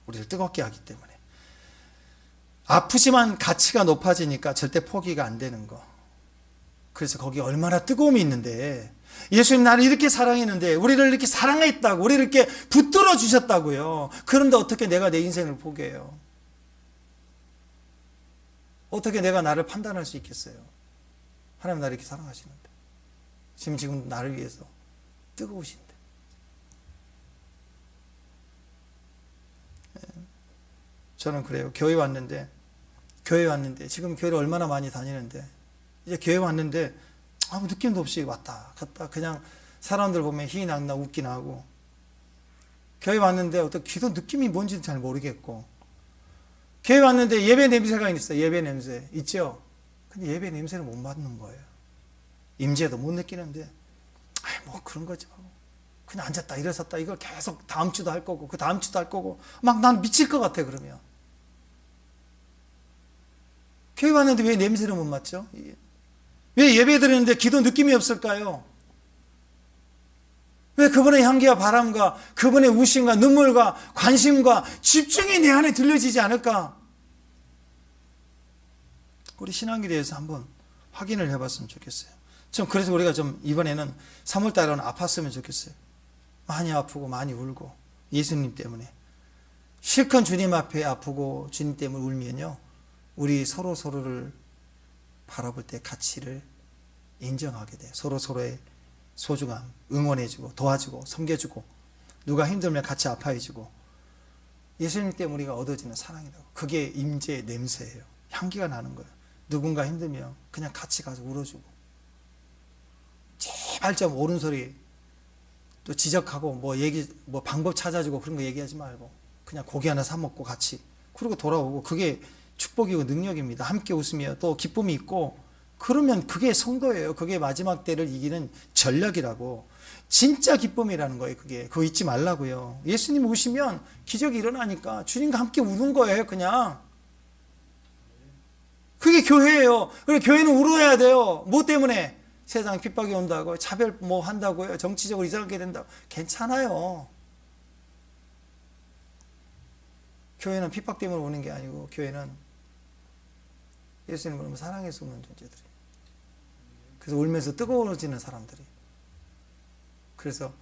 우리를 뜨겁게 하기 때문에. 아프지만 가치가 높아지니까 절대 포기가 안 되는 거. 그래서 거기에 얼마나 뜨거움이 있는데 예수님 나를 이렇게 사랑했는데 우리를 이렇게 사랑했다고 우리를 이렇게 붙들어 주셨다고요. 그런데 어떻게 내가 내 인생을 포기해요? 어떻게 내가 나를 판단할 수 있겠어요? 하나님 나를 이렇게 사랑하시는데 지금 나를 위해서 뜨거우신데. 저는 그래요. 교회 왔는데 지금 교회를 얼마나 많이 다니는데 이제 교회 왔는데 아무 느낌도 없이 왔다 갔다 그냥 사람들 보면 희낙낙 웃긴 하고 교회 왔는데 어떤 기도 느낌이 뭔지는 잘 모르겠고 교회 왔는데 예배 냄새가 있어요. 예배 냄새 있죠? 근데 예배 냄새를 못 맡는 거예요. 임재도 못 느끼는데 뭐 그런 거지 그냥 앉았다 일어섰다 이걸 계속 다음 주도 할 거고 그 다음 주도 할 거고 막 난 미칠 것 같아. 그러면 교회 왔는데 왜 냄새를 못 맡죠? 왜 예배 드리는데 기도 느낌이 없을까요? 왜 그분의 향기와 바람과 그분의 우심과 눈물과 관심과 집중이 내 안에 들려지지 않을까? 우리 신앙에 대해서 한번 확인을 해봤으면 좋겠어요. 그래서 우리가 좀 이번에는 3월달에는 아팠으면 좋겠어요. 많이 아프고 많이 울고 예수님 때문에 실컷 주님 앞에 아프고 주님 때문에 울면요 우리 서로를 바라볼 때 가치를 인정하게 돼요. 서로의 소중함 응원해주고 도와주고 섬겨주고 누가 힘들면 같이 아파해주고 예수님 때문에 우리가 얻어지는 사랑이라고. 그게 임재의 냄새예요. 향기가 나는 거예요. 누군가 힘들면 그냥 같이 가서 울어주고 제발 좀 옳은 소리 또 지적하고 뭐 방법 찾아주고 그런 거 얘기하지 말고 그냥 고기 하나 사 먹고 같이 그리고 돌아오고 그게 축복이고 능력입니다. 함께 웃으며 또 기쁨이 있고 그러면 그게 성도예요. 그게 마지막 때를 이기는 전략이라고. 진짜 기쁨이라는 거예요. 그거 잊지 말라고요. 예수님 오시면 기적이 일어나니까 주님과 함께 우는 거예요. 그냥 그게 교회예요. 그리고 교회는 울어야 돼요. 뭐 때문에? 세상 핍박이 온다고 차별 뭐 한다고요. 정치적으로 이상하게 된다고. 괜찮아요. 교회는 핍박 때문에 오는 게 아니고 교회는 예수님을 사랑해서 오는 존재들이에요. 그래서 울면서 뜨거워지는 사람들이. 그래서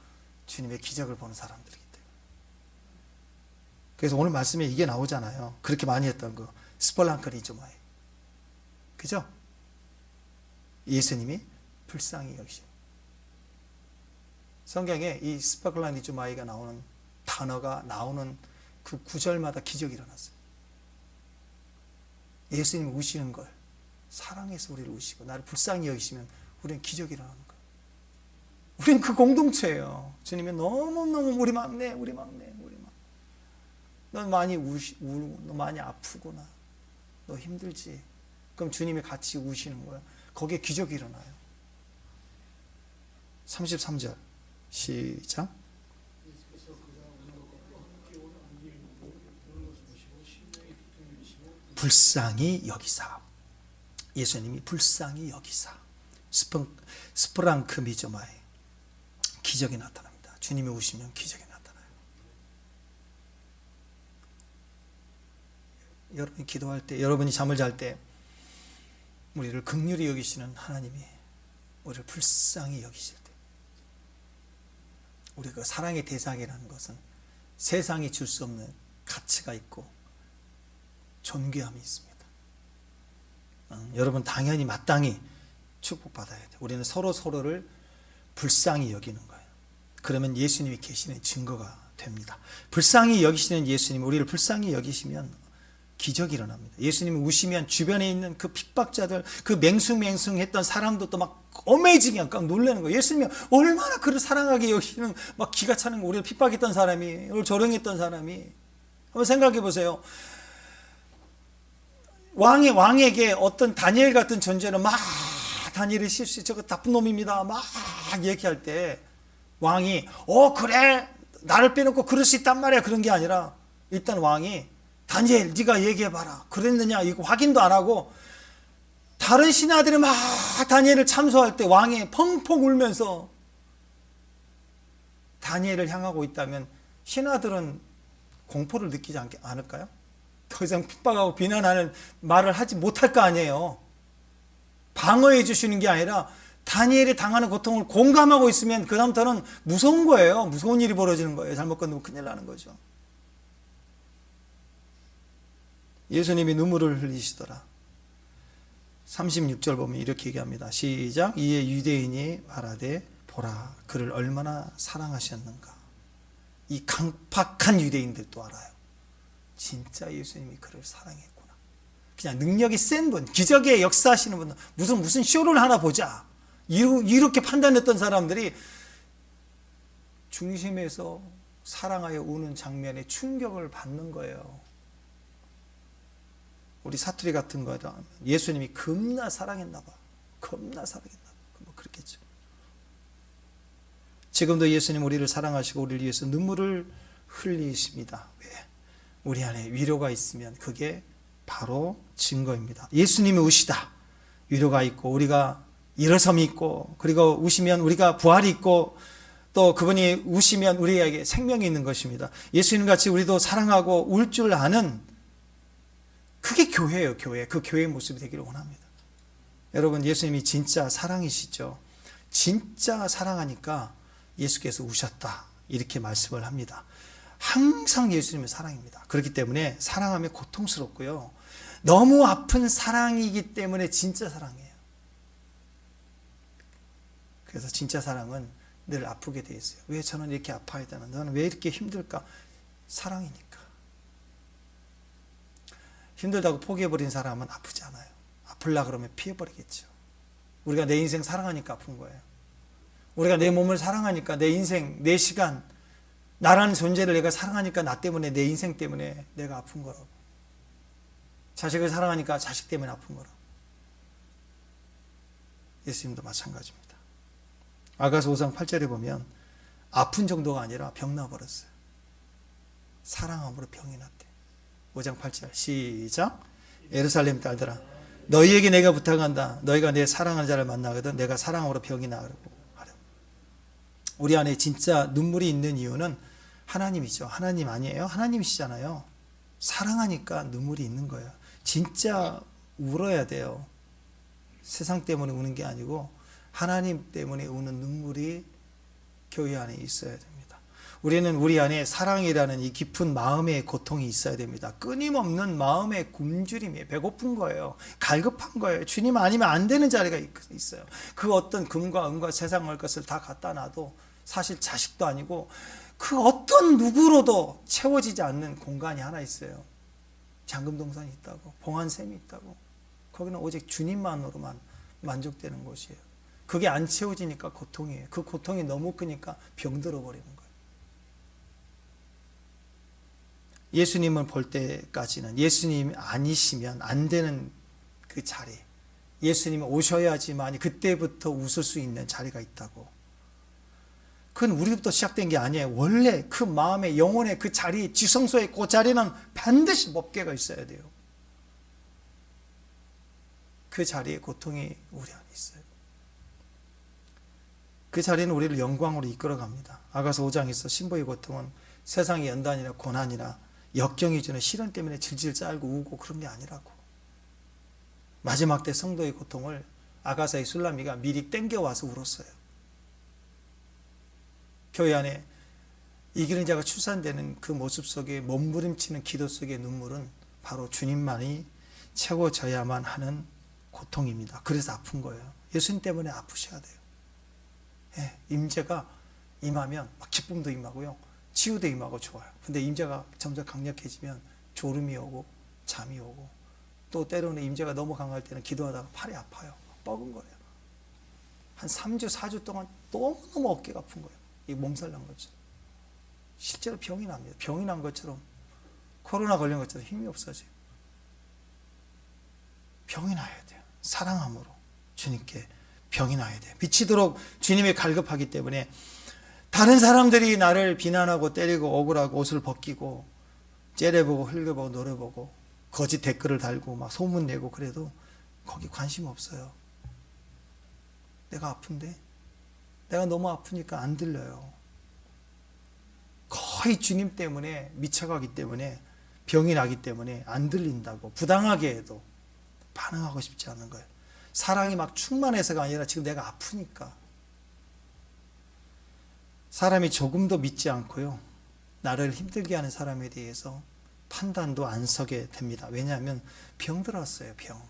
주님의 기적을 보는 사람들이기 때문에. 그래서 오늘 말씀에 이게 나오잖아요. 그렇게 많이 했던 거. 스폴랑크리조마이. 그죠? 예수님이 불쌍히 여기심. 성경에 이 스파클라니조마이가 나오는 단어가 나오는 그 구절마다 기적이 일어났어요. 예수님이 우시는 걸 사랑해서 우리를 우시고 나를 불쌍히 여기시면 우리는 기적이 일어나는 거예요. 우리는 그 공동체예요. 주님이 너무너무 우리 막내 너 많이 울고 너 많이 아프구나 너 힘들지. 그럼 주님이 같이 우시는 거야. 거기에 기적이 일어나요. 33절 시작. 불쌍히 여기사. 예수님이 불쌍히 여기사. 스프랑크미조마에 기적이 나타납니다. 주님이 오시면 기적이 나타나요. 여러분이 기도할 때, 여러분이 잠을 잘 때 우리를 긍휼히 여기시는 하나님이 우리를 불쌍히 여기실 때 우리 그 사랑의 대상이라는 것은 세상이 줄 수 없는 가치가 있고 존귀함이 있습니다. 여러분 당연히 마땅히 축복받아야 돼요. 우리는 서로를 불쌍히 여기는 거예요. 그러면 예수님이 계시는 증거가 됩니다. 불쌍히 여기시는 예수님, 우리를 불쌍히 여기시면 기적이 일어납니다. 예수님이 우시면 주변에 있는 그 핍박자들, 그 맹숭맹숭했던 사람도 또 막 어메이징해, 깜 놀라는 거예요. 예수님이 얼마나 그를 사랑하게 여기는, 막 기가 차는 거, 우리를 핍박했던 사람이, 우리를 조롱했던 사람이. 한번 생각해 보세요. 왕에게 어떤 다니엘 같은 존재는 막 다니엘이 실수, 저거 나쁜 놈입니다, 막 얘기할 때 왕이 그래 나를 빼놓고 그럴 수 있단 말이야, 그런 게 아니라 일단 왕이 다니엘 네가 얘기해봐라, 그랬느냐, 이거 확인도 안 하고 다른 신하들이 막 다니엘을 참소할 때 왕이 펑펑 울면서 다니엘을 향하고 있다면 신하들은 공포를 느끼지 않을까요? 더 이상 핍박하고 비난하는 말을 하지 못할 거 아니에요. 방어해 주시는 게 아니라 다니엘이 당하는 고통을 공감하고 있으면 그 다음부터는 무서운 거예요. 무서운 일이 벌어지는 거예요. 잘못 건너면 큰일 나는 거죠. 예수님이 눈물을 흘리시더라. 36절 보면 이렇게 얘기합니다. 시작. 이에 유대인이 말하되 보라 그를 얼마나 사랑하셨는가. 이 강팍한 유대인들도 알아요. 진짜 예수님이 그를 사랑했구나. 그냥 능력이 센 분, 기적의 역사하시는 분, 무슨 쇼를 하나 보자, 이렇게 판단했던 사람들이 중심에서 사랑하여 우는 장면에 충격을 받는 거예요. 우리 사투리 같은 거다. 예수님이 겁나 사랑했나 봐. 겁나 사랑했나 봐. 뭐 그렇겠죠. 지금도 예수님 우리를 사랑하시고 우리를 위해서 눈물을 흘리십니다. 왜? 우리 안에 위로가 있으면 그게 바로 증거입니다. 예수님이 우시다. 위로가 있고 우리가 일어섬이 있고, 그리고 우시면 우리가 부활이 있고, 또 그분이 우시면 우리에게 생명이 있는 것입니다. 예수님 같이 우리도 사랑하고 울 줄 아는, 그게 교회예요. 교회. 그 교회의 모습이 되기를 원합니다. 여러분, 예수님이 진짜 사랑이시죠. 진짜 사랑하니까 예수께서 우셨다, 이렇게 말씀을 합니다. 항상 예수님은 사랑입니다. 그렇기 때문에 사랑하면 고통스럽고요, 너무 아픈 사랑이기 때문에 진짜 사랑이에요. 그래서 진짜 사랑은 늘 아프게 돼 있어요. 왜 저는 이렇게 아파야 되나? 너는 왜 이렇게 힘들까? 사랑이니까. 힘들다고 포기해버린 사람은 아프지 않아요. 아플라 그러면 피해버리겠죠. 우리가 내 인생 사랑하니까 아픈 거예요. 우리가 내 몸을 사랑하니까, 내 인생, 내 시간, 나라는 존재를 내가 사랑하니까, 나 때문에, 내 인생 때문에 내가 아픈 거라고. 자식을 사랑하니까 자식 때문에 아픈 거라고. 예수님도 마찬가지입니다. 아가서 5장 8절에 보면 아픈 정도가 아니라 병 나버렸어요. 사랑함으로 병이 났대. 5장 8절 시작. 예루살렘 딸들아, 너희에게 내가 부탁한다. 너희가 내 사랑하는 자를 만나거든 내가 사랑함으로 병이 나으라고 하렴. 우리 안에 진짜 눈물이 있는 이유는 하나님이죠. 하나님 아니에요? 하나님이시잖아요. 사랑하니까 눈물이 있는 거예요. 진짜 울어야 돼요. 세상 때문에 우는 게 아니고 하나님 때문에 우는 눈물이 교회 안에 있어야 됩니다. 우리는 우리 안에 사랑이라는 이 깊은 마음의 고통이 있어야 됩니다. 끊임없는 마음의 굶주림이에요. 배고픈 거예요. 갈급한 거예요. 주님 아니면 안 되는 자리가 있어요. 그 어떤 금과 은과 세상의 것을 다 갖다 놔도 사실 자식도 아니고 그 어떤 누구로도 채워지지 않는 공간이 하나 있어요. 잠금동산이 있다고, 봉안샘이 있다고. 거기는 오직 주님만으로만 만족되는 곳이에요. 그게 안 채워지니까 고통이에요. 그 고통이 너무 크니까 병들어 버리는 거예요. 예수님을 볼 때까지는 예수님이 아니시면 안 되는 그 자리, 예수님이 오셔야지만 그때부터 웃을 수 있는 자리가 있다고. 그건 우리부터 시작된 게 아니에요. 원래 그 마음의 영혼의 그 자리, 지성소의 그 자리는 반드시 법궤가 있어야 돼요. 그 자리에 고통이 우리 안에 있어요. 그 자리는 우리를 영광으로 이끌어갑니다. 아가서 5장에서 신부의 고통은 세상의 연단이나 고난이나 역경이 주는 시련 때문에 질질 짤고 우고 그런 게 아니라고. 마지막 때 성도의 고통을 아가사의 술라미가 미리 땡겨와서 울었어요. 교회 안에 이기는 자가 출산되는 그 모습 속에 몸부림치는 기도 속의 눈물은 바로 주님만이 채워져야만 하는 고통입니다. 그래서 아픈 거예요. 예수님 때문에 아프셔야 돼요. 예, 임재가 임하면 막 기쁨도 임하고요, 치유도 임하고 좋아요. 근데 임재가 점점 강력해지면 졸음이 오고 잠이 오고, 또 때로는 임재가 너무 강할 때는 기도하다가 팔이 아파요. 뻐근 거예요. 한 3주, 4주 동안 너무너무 어깨가 아픈 거예요. 이 몸살 난 것처럼. 실제로 병이 납니다. 병이 난 것처럼, 코로나 걸린 것처럼 힘이 없어져요. 병이 나야 돼요. 사랑함으로 주님께 병이 나야 돼요. 미치도록 주님이 갈급하기 때문에 다른 사람들이 나를 비난하고 때리고 억울하고 옷을 벗기고 째려보고 흘겨보고 노려보고 거짓 댓글을 달고 막 소문내고 그래도 거기 관심 없어요. 내가 아픈데, 내가 너무 아프니까 안 들려요. 거의 주님 때문에 미쳐가기 때문에, 병이 나기 때문에 안 들린다고, 부당하게 해도 반응하고 싶지 않은 거예요. 사랑이 막 충만해서가 아니라 지금 내가 아프니까. 사람이 조금도 믿지 않고요, 나를 힘들게 하는 사람에 대해서 판단도 안 서게 됩니다. 왜냐하면 병들었어요. 병.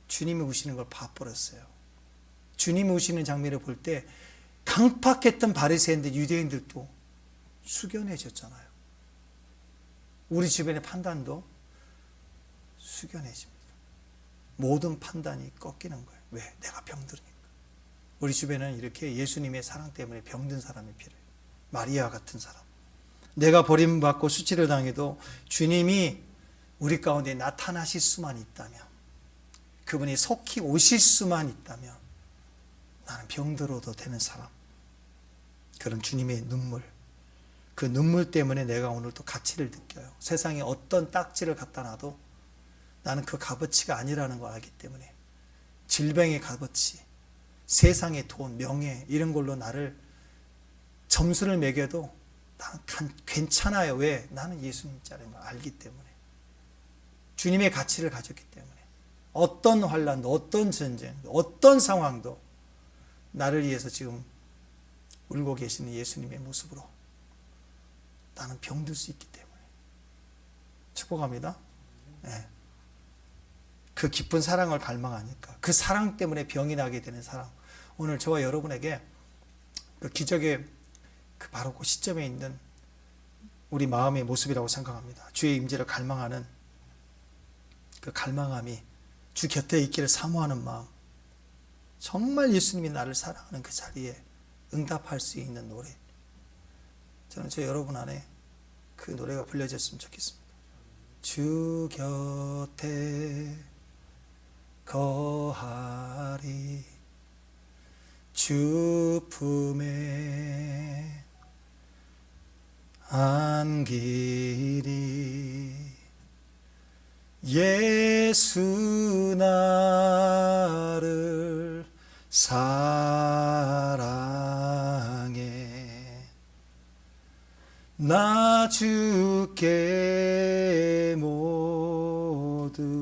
주님이 우시는 걸 봐버렸어요. 주님이 우시는 장면을 볼 때 강팍했던 바리새인들, 유대인들도 숙연해졌잖아요. 우리 주변의 판단도 숙연해집니다. 모든 판단이 꺾이는 거예요. 왜? 내가 병들으니까. 우리 주변에는 이렇게 예수님의 사랑 때문에 병든 사람이 필요해요. 마리아 같은 사람. 내가 버림받고 수치를 당해도 주님이 우리 가운데 나타나실 수만 있다면, 그분이 속히 오실 수만 있다면 나는 병들어도 되는 사람. 그런 주님의 눈물, 그 눈물 때문에 내가 오늘 또 가치를 느껴요. 세상에 어떤 딱지를 갖다 놔도 나는 그 값어치가 아니라는 걸 알기 때문에, 질병의 값어치, 세상의 돈, 명예 이런 걸로 나를 점수를 매겨도 나는 괜찮아요. 왜? 나는 예수님 자리를 알기 때문에, 주님의 가치를 가졌기 때문에 어떤 환난도, 어떤 전쟁, 어떤 상황도 나를 위해서 지금 울고 계시는 예수님의 모습으로 나는 병들 수 있기 때문에 축복합니다. 네. 그 깊은 사랑을 갈망하니까, 그 사랑 때문에 병이 나게 되는 사랑. 오늘 저와 여러분에게 그 기적의 그 바로 그 시점에 있는 우리 마음의 모습이라고 생각합니다. 주의 임재를 갈망하는 그 갈망함이, 주 곁에 있기를 사모하는 마음, 정말 예수님이 나를 사랑하는 그 자리에 응답할 수 있는 노래. 저는 저 여러분 안에 그 노래가 불려졌으면 좋겠습니다. 주 곁에 거하리, 주 품에 안기리, 예수 나를 사랑해, 나 주께 모두